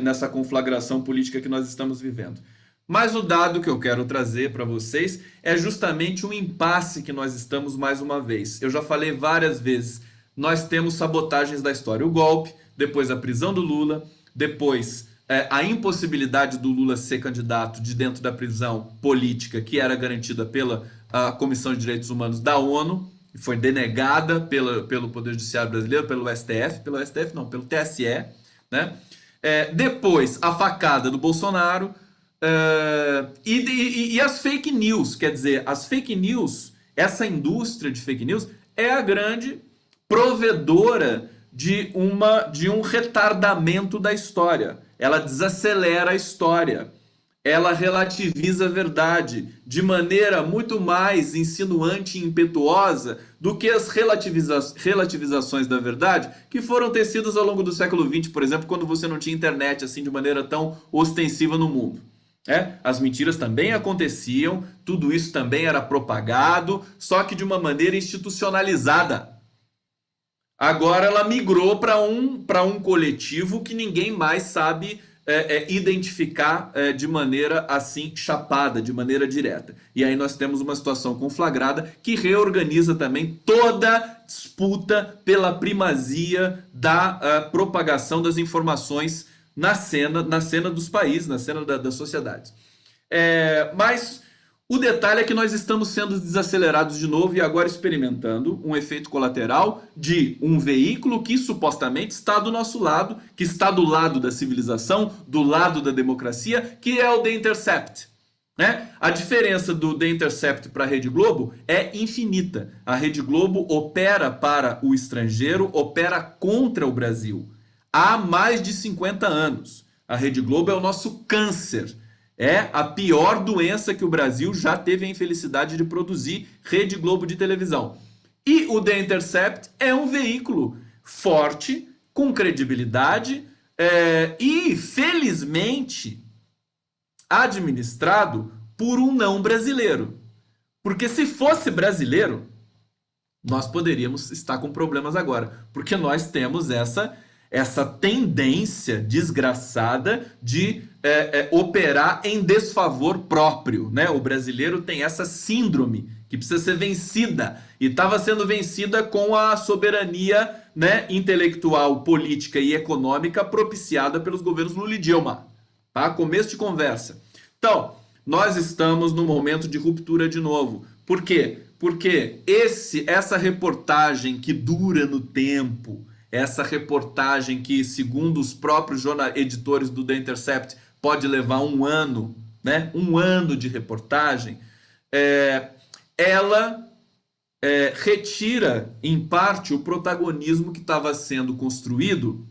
nessa conflagração política que nós estamos vivendo. Mas o dado que eu quero trazer para vocês é justamente um impasse que nós estamos mais uma vez. Eu já falei várias vezes, nós temos sabotagens da história. O golpe, depois a prisão do Lula, depois a impossibilidade do Lula ser candidato de dentro da prisão política que era garantida pela Comissão de Direitos Humanos da ONU, e foi denegada pelo Poder Judiciário brasileiro, pelo STF não, pelo TSE, né? Depois a facada do Bolsonaro, e as fake news, quer dizer, as fake news, essa indústria de fake news é a grande provedora de um retardamento da história. Ela desacelera a história, ela relativiza a verdade de maneira muito mais insinuante e impetuosa do que as relativizações da verdade que foram tecidas ao longo do século XX, por exemplo, quando você não tinha internet assim de maneira tão ostensiva no mundo. As mentiras também aconteciam, tudo isso também era propagado, só que de uma maneira institucionalizada. Agora ela migrou para um coletivo que ninguém mais sabe identificar de maneira assim chapada, de maneira direta. E aí nós temos uma situação conflagrada que reorganiza também toda disputa pela primazia da propagação das informações na cena dos países, na cena das sociedades. Mas o detalhe é que nós estamos sendo desacelerados de novo e agora experimentando um efeito colateral de um veículo que supostamente está do nosso lado, que está do lado da civilização, do lado da democracia, que é o The Intercept. A diferença do The Intercept para a Rede Globo é infinita. A Rede Globo opera para o estrangeiro, opera contra o Brasil. Há mais de 50 anos. A Rede Globo é o nosso câncer. É a pior doença que o Brasil já teve a infelicidade de produzir, Rede Globo de televisão. E o The Intercept é um veículo forte, com credibilidade e, felizmente, administrado por um não brasileiro. Porque se fosse brasileiro, nós poderíamos estar com problemas agora. Porque nós temos essa tendência desgraçada de operar em desfavor próprio, né? O brasileiro tem essa síndrome que precisa ser vencida e estava sendo vencida com a soberania, né, intelectual, política e econômica propiciada pelos governos Lula e Dilma. Tá? Começo de conversa. Então, nós estamos no momento de ruptura de novo. Por quê? Porque essa reportagem que dura no tempo, essa reportagem que, segundo os próprios editores do The Intercept, pode levar um ano, né? Um ano de reportagem, ela retira, em parte, o protagonismo que estava sendo construído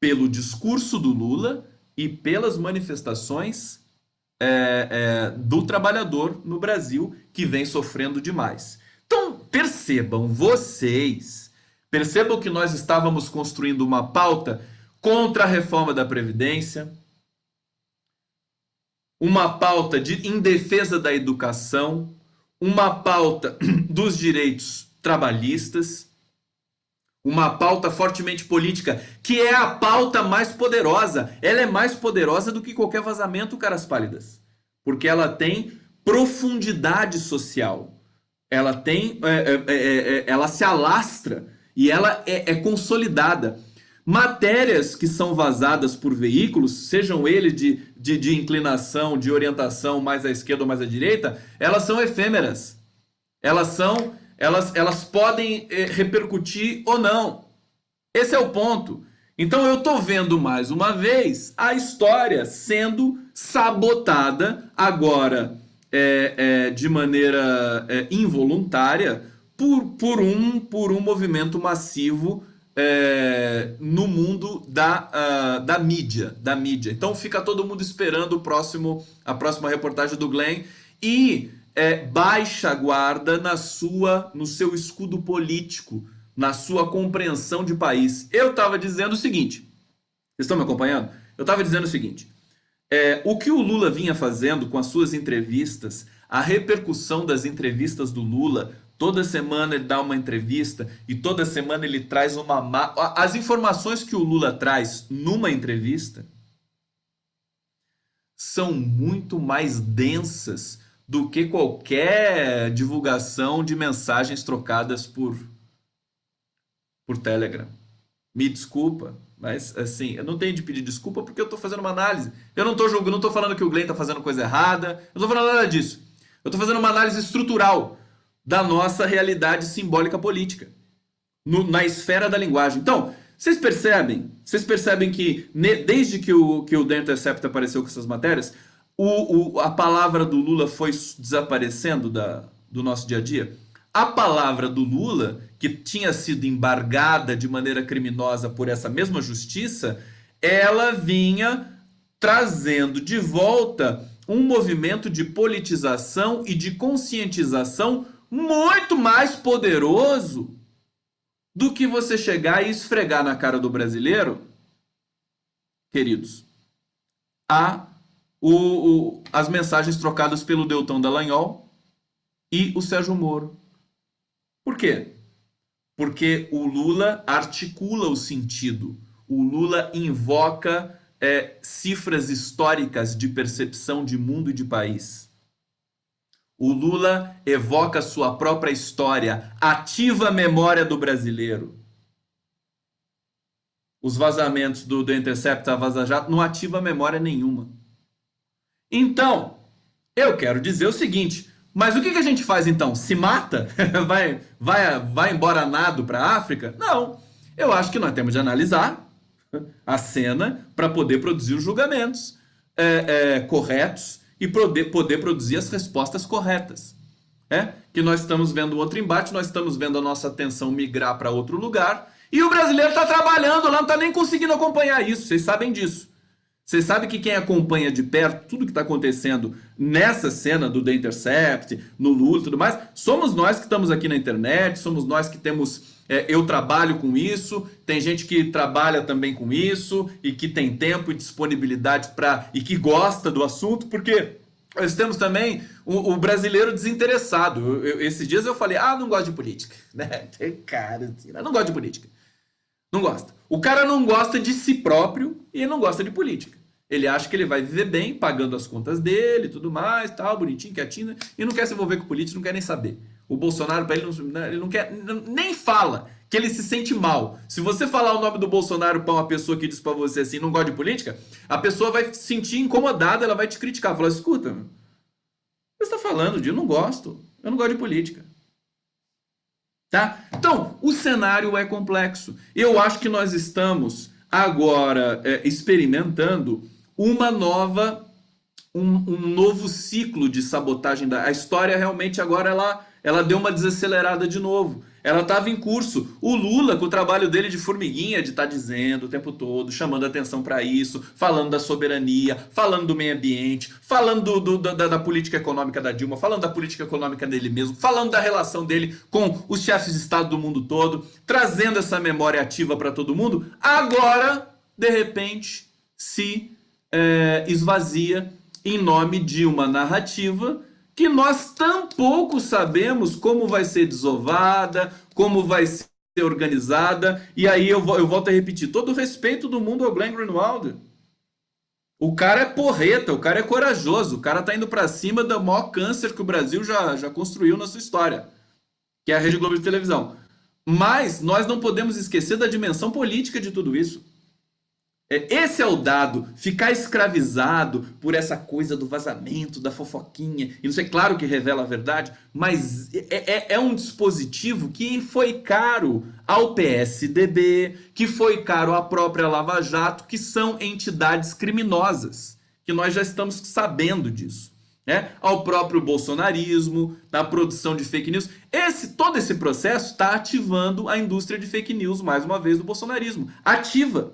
pelo discurso do Lula e pelas manifestações do trabalhador no Brasil, que vem sofrendo demais. Então, percebam que nós estávamos construindo uma pauta contra a reforma da Previdência, uma pauta em defesa da educação, uma pauta dos direitos trabalhistas, uma pauta fortemente política, que é a pauta mais poderosa. Ela é mais poderosa do que qualquer vazamento, caras pálidas, porque ela tem profundidade social, ela se alastra e ela é consolidada. Matérias que são vazadas por veículos, sejam eles de inclinação, de orientação mais à esquerda ou mais à direita, elas são efêmeras. Elas podem repercutir ou não. Esse é o ponto. Então eu estou vendo mais uma vez a história sendo sabotada agora de maneira involuntária por um movimento massivo no mundo da mídia, da mídia. Então fica todo mundo esperando a próxima reportagem do Glenn e baixa a guarda no seu escudo político, na sua compreensão de país. Eu estava dizendo o seguinte, vocês estão me acompanhando? Eu estava dizendo o seguinte, o que o Lula vinha fazendo com as suas entrevistas, a repercussão das entrevistas do Lula, toda semana ele dá uma entrevista e toda semana ele traz as informações que o Lula traz numa entrevista são muito mais densas do que qualquer divulgação de mensagens trocadas por Telegram. Me desculpa, mas assim, eu não tenho de pedir desculpa porque eu tô fazendo uma análise. Eu não tô julgando, não tô falando que o Glenn tá fazendo coisa errada, eu não tô falando nada disso. Eu tô fazendo uma análise estrutural da nossa realidade simbólica política, na esfera da linguagem. Então, vocês percebem que desde que o The Intercept apareceu com essas matérias, a palavra do Lula foi desaparecendo do nosso dia a dia? A palavra do Lula, que tinha sido embargada de maneira criminosa por essa mesma justiça, ela vinha trazendo de volta um movimento de politização e de conscientização muito mais poderoso do que você chegar e esfregar na cara do brasileiro, queridos, as mensagens trocadas pelo Deltan Dallagnol e o Sérgio Moro. Por quê? Porque o Lula articula o sentido, o Lula invoca cifras históricas de percepção de mundo e de país. O Lula evoca sua própria história, ativa a memória do brasileiro. Os vazamentos do The Intercept, a Vaza Jato, não ativa memória nenhuma. Então, eu quero dizer o seguinte, mas o que a gente faz então? Se mata? vai embora nado para a África? Não, eu acho que nós temos de analisar a cena para poder produzir os julgamentos corretos e poder produzir as respostas corretas. Que nós estamos vendo outro embate, nós estamos vendo a nossa atenção migrar para outro lugar e o brasileiro está trabalhando lá, não está nem conseguindo acompanhar isso, vocês sabem disso. Vocês sabem que quem acompanha de perto tudo que está acontecendo nessa cena do The Intercept, no Lula e tudo mais, somos nós que estamos aqui na internet, somos nós que temos... eu trabalho com isso, tem gente que trabalha também com isso e que tem tempo e disponibilidade e que gosta do assunto, porque nós temos também o brasileiro desinteressado. Esses dias eu falei, não gosto de política. Né? Tem cara assim, não gosto de política. Não gosta. O cara não gosta de si próprio e ele não gosta de política. Ele acha que ele vai viver bem, pagando as contas dele e tudo mais, tal, bonitinho, quietinho, né? E não quer se envolver com política, não quer nem saber. O Bolsonaro, para ele, ele não quer, nem fala, que ele se sente mal. Se você falar o nome do Bolsonaro para uma pessoa que diz para você assim, não gosta de política, a pessoa vai se sentir incomodada, ela vai te criticar. Falar, escuta, você está falando de eu não gosto de política. Tá? Então, o cenário é complexo. Eu acho que nós estamos agora experimentando um novo ciclo de sabotagem. A história realmente agora ela deu uma desacelerada de novo. Ela estava em curso. O Lula, com o trabalho dele de formiguinha, de estar dizendo o tempo todo, chamando atenção para isso, falando da soberania, falando do meio ambiente, falando da política econômica da Dilma, falando da política econômica dele mesmo, falando da relação dele com os chefes de Estado do mundo todo, trazendo essa memória ativa para todo mundo, agora, de repente, se esvazia em nome de uma narrativa que nós tampouco sabemos como vai ser desovada, como vai ser organizada. E aí eu volto a repetir, todo o respeito do mundo ao Glenn Greenwald. O cara é porreta, o cara é corajoso, o cara tá indo para cima do maior câncer que o Brasil já construiu na sua história, que é a Rede Globo de televisão. Mas nós não podemos esquecer da dimensão política de tudo isso. Esse é o dado, ficar escravizado por essa coisa do vazamento, da fofoquinha, e não sei, claro que revela a verdade, mas é um dispositivo que foi caro ao PSDB, que foi caro à própria Lava Jato, que são entidades criminosas, que nós já estamos sabendo disso. né, ao próprio bolsonarismo, na produção de fake news. Todo esse processo está ativando a indústria de fake news, mais uma vez, do bolsonarismo. Ativa,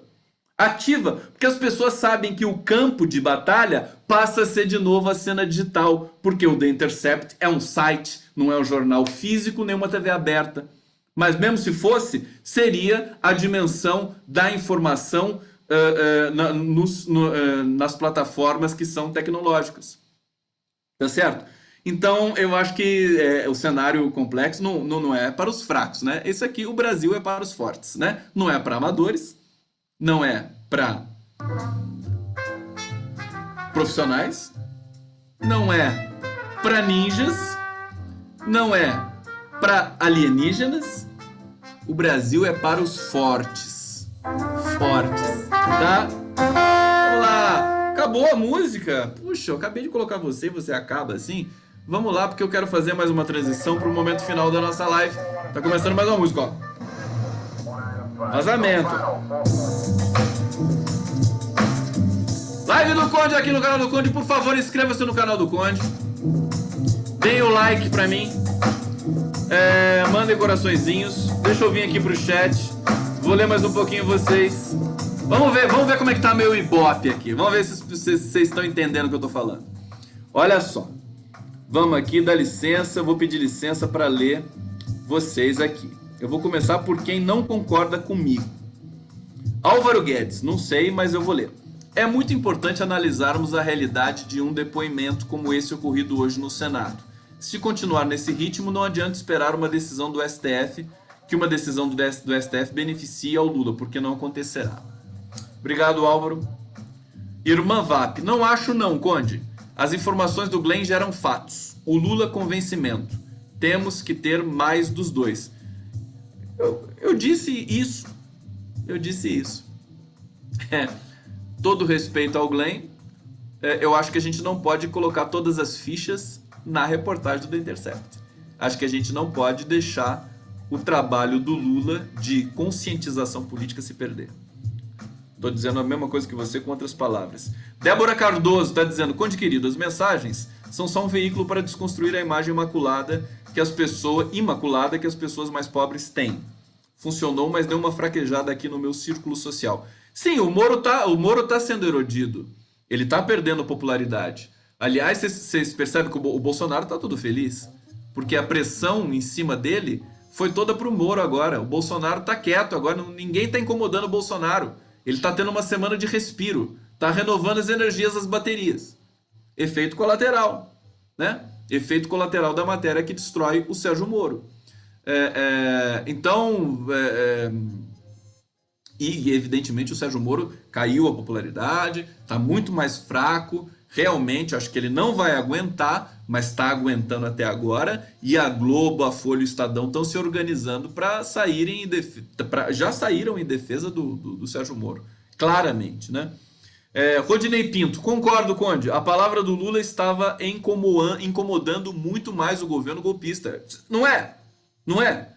porque as pessoas sabem que o campo de batalha passa a ser de novo a cena digital, porque o The Intercept é um site, não é um jornal físico, nem uma TV aberta. Mas mesmo se fosse, seria a dimensão da informação nas plataformas que são tecnológicas. Tá certo? Então, eu acho que o cenário complexo não é para os fracos, né? Esse aqui, o Brasil é para os fortes, né? Não é para amadores, não é para profissionais, não é para ninjas, não é para alienígenas. O Brasil é para os fortes. Fortes, tá? Vamos lá. Acabou a música? Puxa, eu acabei de colocar você e você acaba assim. Vamos lá, porque eu quero fazer mais uma transição para o momento final da nossa live. Tá começando mais uma música, ó. Vazamento. Live do Conde aqui no canal do Conde. Por favor, inscreva-se no canal do Conde. Deem o like pra mim. Mandem coraçõezinhos. Deixa eu vir aqui pro chat. Vou ler mais um pouquinho vocês. Vamos ver como é que tá meu Ibope aqui. Vamos ver se vocês estão entendendo o que eu tô falando. Olha só. Vamos aqui, dá licença. Vou pedir licença para ler vocês aqui. Eu vou começar por quem não concorda comigo. Álvaro Guedes, não sei, mas eu vou ler. É muito importante analisarmos a realidade de um depoimento como esse ocorrido hoje no Senado. Se continuar nesse ritmo, não adianta esperar uma decisão do STF, que uma decisão do STF beneficie ao Lula, porque não acontecerá. Obrigado, Álvaro. Irmã VAP, não acho não, Conde. As informações do Glenn geram fatos. O Lula, convencimento. Temos que ter mais dos dois. Eu disse isso. Todo respeito ao Glenn, eu acho que a gente não pode colocar todas as fichas na reportagem do The Intercept. Acho que a gente não pode deixar o trabalho do Lula de conscientização política se perder. Estou dizendo a mesma coisa que você com outras palavras. Débora Cardoso está dizendo: Conde querido, as mensagens são só um veículo para desconstruir a imagem imaculada que as pessoas mais pobres têm. Funcionou, mas deu uma fraquejada aqui no meu círculo social. Sim, o Moro tá sendo erodido. Ele tá perdendo popularidade. Aliás, vocês percebem que o Bolsonaro tá todo feliz? Porque a pressão em cima dele foi toda pro Moro agora. O Bolsonaro tá quieto agora, ninguém tá incomodando o Bolsonaro. Ele tá tendo uma semana de respiro. Tá renovando as energias das baterias. Efeito colateral, né? Efeito colateral da matéria que destrói o Sérgio Moro. E evidentemente o Sérgio Moro caiu a popularidade, está muito mais fraco. Realmente acho que ele não vai aguentar, mas está aguentando até agora. E a Globo, a Folha e o Estadão estão se organizando para saírem já saíram em defesa do Sérgio Moro, claramente, né? Rodinei Pinto, concordo, Conde. A palavra do Lula estava incomodando muito mais o governo golpista. Não é? Não é?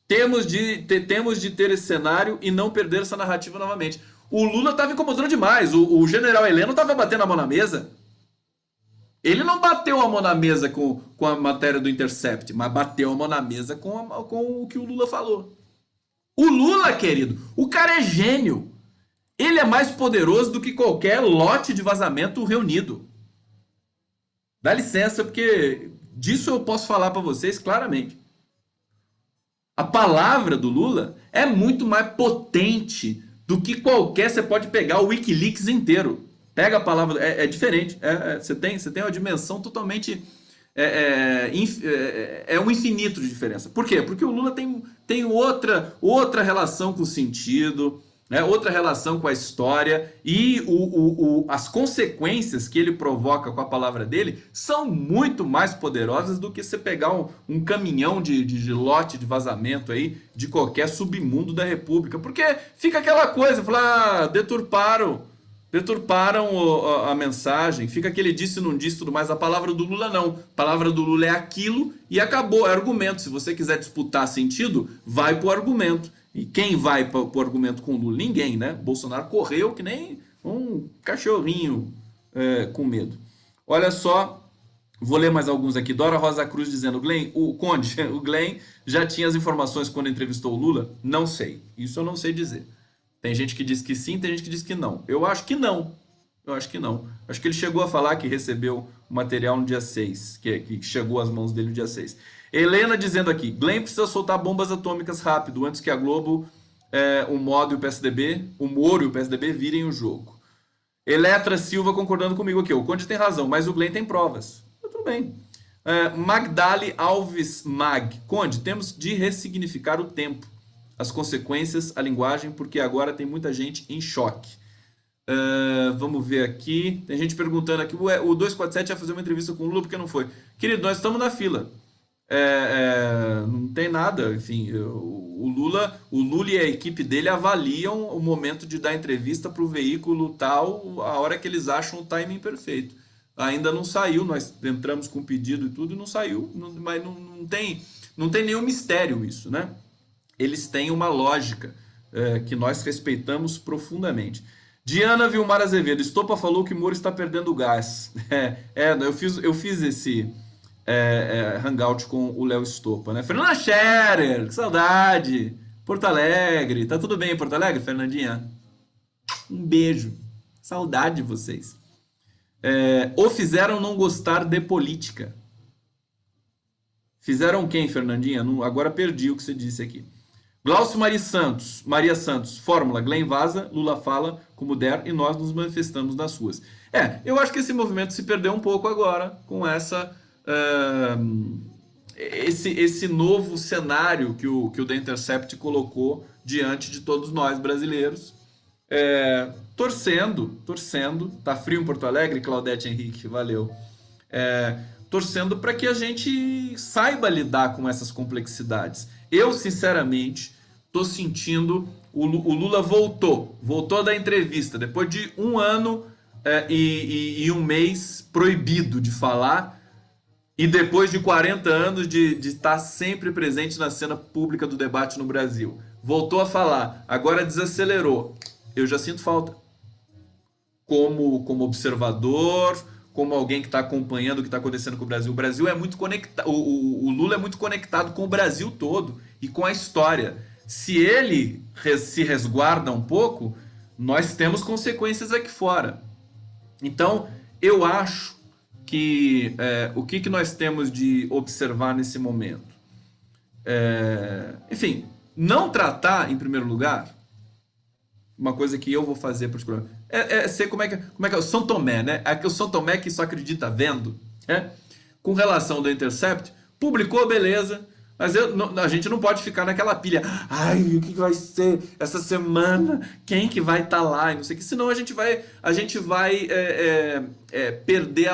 Temos de ter esse cenário e não perder essa narrativa novamente. O Lula estava incomodando demais. O general Heleno estava batendo a mão na mesa. Ele não bateu a mão na mesa com a matéria do Intercept, mas bateu a mão na mesa com o que o Lula falou. O Lula, querido, o cara é gênio. Ele é mais poderoso do que qualquer lote de vazamento reunido. Dá licença, porque disso eu posso falar para vocês claramente. A palavra do Lula é muito mais potente do que qualquer... Você pode pegar o Wikileaks inteiro. Pega a palavra... É diferente. Você tem uma dimensão totalmente... É um infinito de diferença. Por quê? Porque o Lula tem outra relação com o sentido... outra relação com a história, e as consequências que ele provoca com a palavra dele são muito mais poderosas do que você pegar um caminhão de lote de vazamento aí de qualquer submundo da República, porque fica aquela coisa, falar, deturparam a mensagem, fica aquele disse não disse tudo mais. A palavra do Lula não, a palavra do Lula é aquilo e acabou, é argumento. Se você quiser disputar sentido, vai pro argumento. E quem vai para o argumento com o Lula? Ninguém, né? Bolsonaro correu que nem um cachorrinho com medo. Olha só Vou ler mais alguns aqui. Dora Rosa Cruz dizendo, Glenn, o Conde, o Glenn já tinha as informações quando entrevistou o Lula? Não sei. Isso eu não sei dizer. Tem gente que diz que sim, tem gente que diz que não. Eu acho que não. Eu acho que não. Acho que ele chegou a falar que recebeu o material no dia 6, que chegou às mãos dele no dia 6. Helena dizendo aqui, Glenn precisa soltar bombas atômicas rápido, antes que a Globo, o Modo e o PSDB, o Moro e o PSDB virem o jogo. Eletra Silva concordando comigo aqui. O Conde tem razão, mas o Glenn tem provas. Tudo bem. Magdali Alves Mag. Conde, temos de ressignificar o tempo, as consequências, a linguagem, porque agora tem muita gente em choque. Vamos ver aqui. Tem gente perguntando aqui. O 247 ia fazer uma entrevista com o Lula, porque não foi? Querido, nós estamos na fila. Não tem nada, enfim, o Lula e a equipe dele avaliam o momento de dar entrevista para o veículo tal, a hora que eles acham o timing perfeito. Ainda não saiu, nós entramos com pedido e tudo e não saiu, mas não tem nenhum mistério isso, né? Eles têm uma lógica que nós respeitamos profundamente. Diana Vilmar Azevedo, Estopa falou que Moro está perdendo gás. Eu fiz esse hangout com o Léo Estopa, né? Fernanda Scherer, que saudade! Porto Alegre, tá tudo bem em Porto Alegre, Fernandinha? Um beijo, saudade de vocês. O fizeram não gostar de política. Fizeram quem, Fernandinha? Não, agora perdi o que você disse aqui. Glaucio Maria Santos, fórmula, Glenn vaza, Lula fala como der e nós nos manifestamos nas ruas. Eu acho que esse movimento se perdeu um pouco agora com esse novo cenário que o The Intercept colocou diante de todos nós brasileiros. Torcendo, tá frio em Porto Alegre, Claudete Henrique, valeu. Torcendo para que a gente saiba lidar com essas complexidades. Eu, sinceramente, tô sentindo o Lula voltou da entrevista depois de um ano e um mês proibido de falar e depois de 40 anos de estar sempre presente na cena pública do debate no Brasil. Voltou a falar, agora desacelerou. Eu já sinto falta. Como observador, como alguém que está acompanhando o que está acontecendo com o Brasil. O Brasil é muito conectado, o Lula é muito conectado com o Brasil todo e com a história. Se ele se resguarda um pouco, nós temos consequências aqui fora. Então, eu acho que o que nós temos de observar nesse momento? Enfim, não tratar, em primeiro lugar, uma coisa que eu vou fazer particularmente, ser como é que é o São Tomé, né? O São Tomé que só acredita vendo, né? Com relação do Intercept, publicou, beleza, mas a gente não pode ficar naquela pilha. Ai, o que vai ser essa semana? Quem que vai estar lá? E não sei o que. Senão a gente vai perder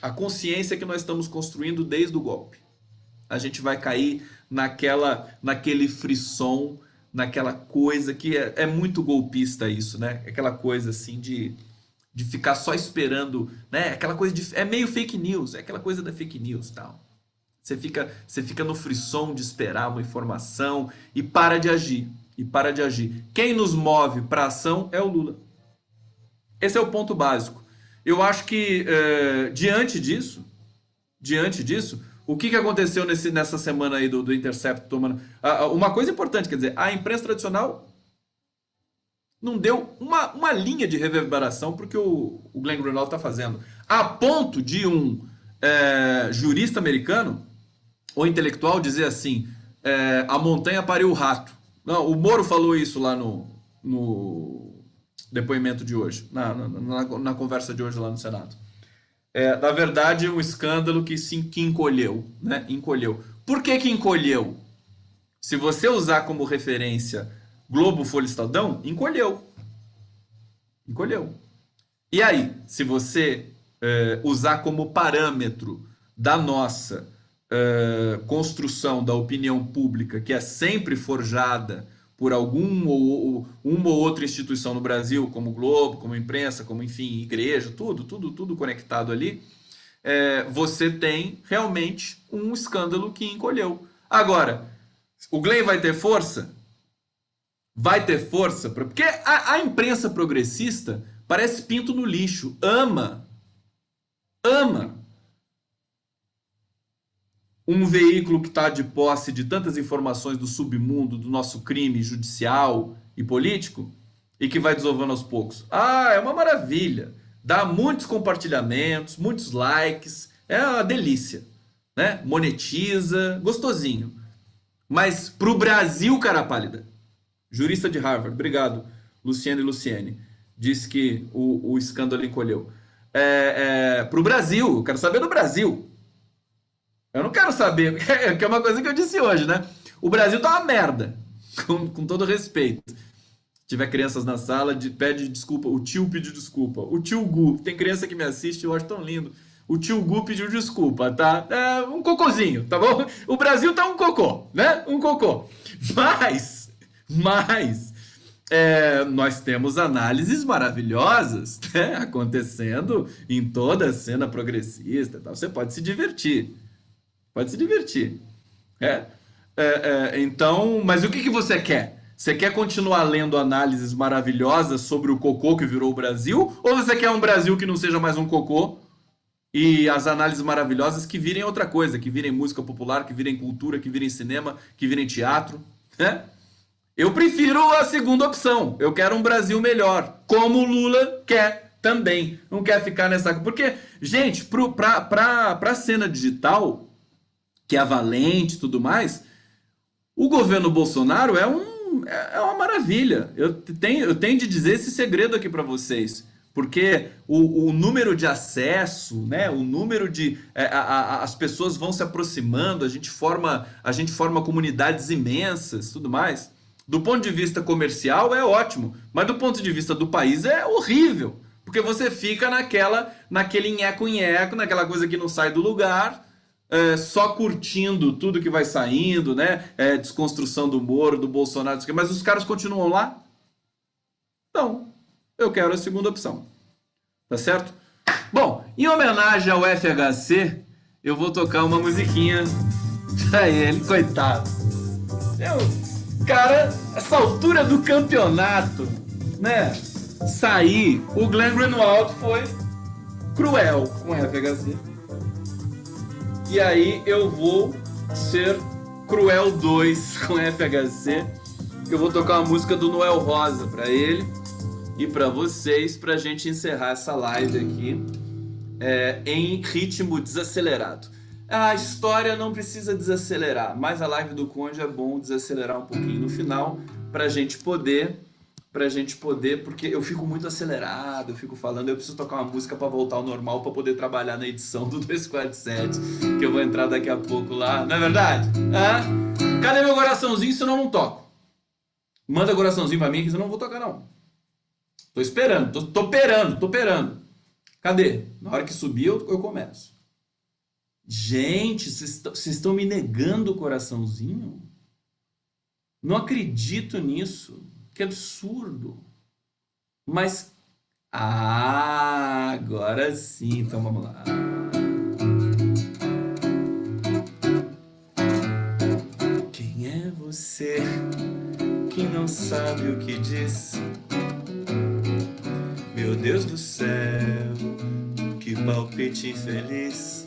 a consciência que nós estamos construindo desde o golpe. A gente vai cair naquele frisson, naquela coisa que é muito golpista isso, né? Aquela coisa assim de ficar só esperando, né? Aquela coisa é meio fake news, é aquela coisa da fake news, tal. Você fica no frisson de esperar uma informação e para de agir, Quem nos move para ação é o Lula. Esse é o ponto básico. Eu acho que diante disso, o que aconteceu nessa semana aí do Intercept tomando. Uma coisa importante, quer dizer, a imprensa tradicional não deu uma linha de reverberação para o que o Glenn Greenwald está fazendo. A ponto de um jurista americano ou intelectual dizer assim: a montanha pariu o rato. Não, o Moro falou isso lá no depoimento de hoje, na conversa de hoje lá no Senado. Na verdade, um escândalo que encolheu, né? Encolheu. Por que encolheu? Se você usar como referência Globo, Folha e Estadão, encolheu. E aí, se você usar como parâmetro da nossa construção da opinião pública, que é sempre forjada por uma ou outra instituição no Brasil, como Globo, como imprensa, como, enfim, igreja, tudo conectado ali, você tem realmente um escândalo que encolheu. Agora, o Glenn vai ter força? Vai ter força? Porque a imprensa progressista parece pinto no lixo, ama ama um veículo que está de posse de tantas informações do submundo, do nosso crime judicial e político, e que vai desovando aos poucos. Ah, é uma maravilha. Dá muitos compartilhamentos, muitos likes, é uma delícia, né? Monetiza, gostosinho. Mas pro Brasil, cara pálida, jurista de Harvard, obrigado, Luciane e Luciene, disse que o escândalo encolheu. Pro Brasil, eu quero saber do Brasil. Eu não quero saber, que é uma coisa que eu disse hoje, né? O Brasil tá uma merda, com todo respeito. Se tiver crianças na sala, pede desculpa. O tio pediu desculpa. O tio Gu, tem criança que me assiste, eu acho tão lindo. O tio Gu pediu desculpa, tá? É um cocôzinho, tá bom? O Brasil tá um cocô, né? Um cocô. Mas nós temos análises maravilhosas, né? Acontecendo em toda a cena progressista, tá? Você pode se divertir. Pode se divertir. É, então, mas o que que você quer? Você quer continuar lendo análises maravilhosas sobre o cocô que virou o Brasil? Ou você quer um Brasil que não seja mais um cocô e as análises maravilhosas que virem outra coisa, que virem música popular, que virem cultura, que virem cinema, que virem teatro, né? Eu prefiro a segunda opção. Eu quero um Brasil melhor, como o Lula quer também. Não quer ficar nessa... Porque, gente, pra cena digital, que é valente e tudo mais, o governo Bolsonaro é uma maravilha. Eu tenho de dizer esse segredo aqui para vocês. Porque o número de acesso, né, o número de. As pessoas vão se aproximando, a gente forma comunidades imensas, tudo mais. Do ponto de vista comercial é ótimo, mas do ponto de vista do país é horrível. Porque você fica naquele nheco-nheco, naquela coisa que não sai do lugar, só curtindo tudo que vai saindo, né? Desconstrução do Moro, do Bolsonaro, não sei o quê. Mas os caras continuam lá? Não. Eu quero a segunda opção. Tá certo? Bom, em homenagem ao FHC, eu vou tocar uma musiquinha pra ele, coitado. Cara, essa altura do campeonato, né? Sair, o Glenn Greenwald foi cruel com o FHC. E aí eu vou ser cruel 2 com FHC. Eu vou tocar uma música do Noel Rosa pra ele e pra vocês, pra gente encerrar essa live aqui em ritmo desacelerado. A história não precisa desacelerar, mas a live do Conde é bom desacelerar um pouquinho no final pra gente poder, porque eu fico muito acelerado, eu fico falando, eu preciso tocar uma música pra voltar ao normal pra poder trabalhar na edição do 247, que eu vou entrar daqui a pouco lá, não é verdade? Cadê meu coraçãozinho, senão eu não toco? Manda coraçãozinho pra mim, que senão eu não vou tocar não. Tô esperando, tô operando. Cadê? Na hora que subir eu começo. Gente, vocês estão me negando o coraçãozinho? Não acredito nisso. Que absurdo. Mas... agora sim. Então vamos lá. Quem é você que não sabe o que diz? Meu Deus do céu, que palpite infeliz.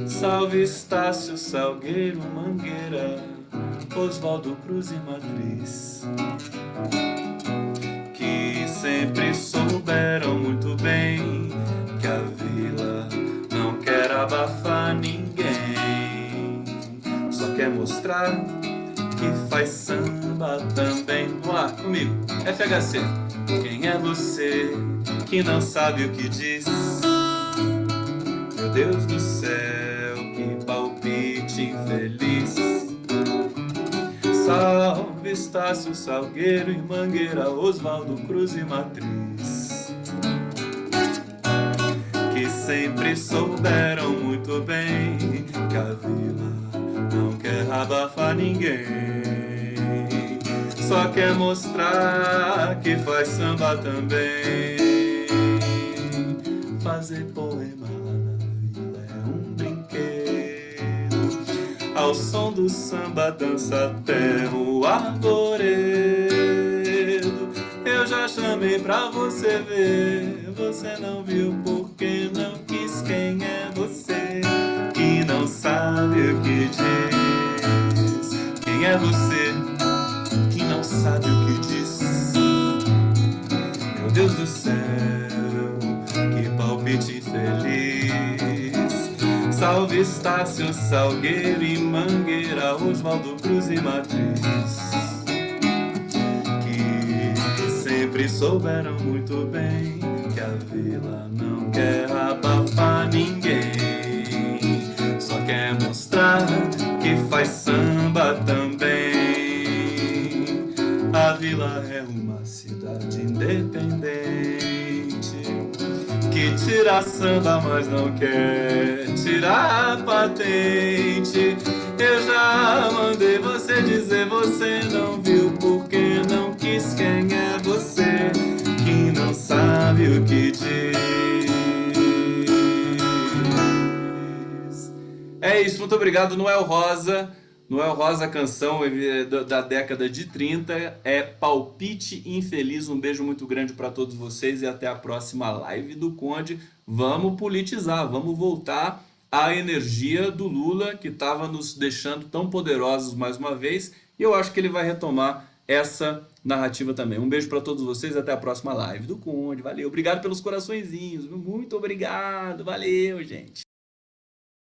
Salve Estácio, Salgueiro, Mangueira, Oswaldo Cruz e Matriz, que sempre souberam muito bem que a vila não quer abafar ninguém, só quer mostrar que faz samba também. Vamos lá, comigo, FHC. Quem é você que não sabe o que diz? Meu Deus do céu, que palpite infeliz. Salve Estácio, Salgueiro e Mangueira, Oswaldo Cruz e Matriz, que sempre souberam muito bem que a vila não quer abafar ninguém, só quer mostrar que faz samba também. Fazer poema lá na vila é um brinquedo, ao som do samba dança até o arvoredo. Eu já chamei pra você ver, você não viu por porque não quis. Quem é você que não sabe o que diz? Quem é você que não sabe o que diz? Meu Deus do céu, que palpite feliz. Salve Estácio, Salgueiro e Mangueira, Oswaldo Cruz e Matriz, que sempre souberam muito bem que a vila não quer abafar ninguém, só quer mostrar que faz samba também. A vila é uma cidade independente que tira samba, mas não quer tirar a patente. Eu já mandei você dizer, você não viu porque não quis. Quem é você que não sabe o que diz? É isso, muito obrigado, Noel Rosa. Noel Rosa, a canção da década de 30 é Palpite Infeliz. Um beijo muito grande para todos vocês e até a próxima live do Conde. Vamos politizar, vamos voltar à energia do Lula, que estava nos deixando tão poderosos mais uma vez, e eu acho que ele vai retomar essa narrativa também. Um beijo para todos vocês, até a próxima live do Conde. Valeu, obrigado pelos coraçõezinhos, muito obrigado, valeu, gente.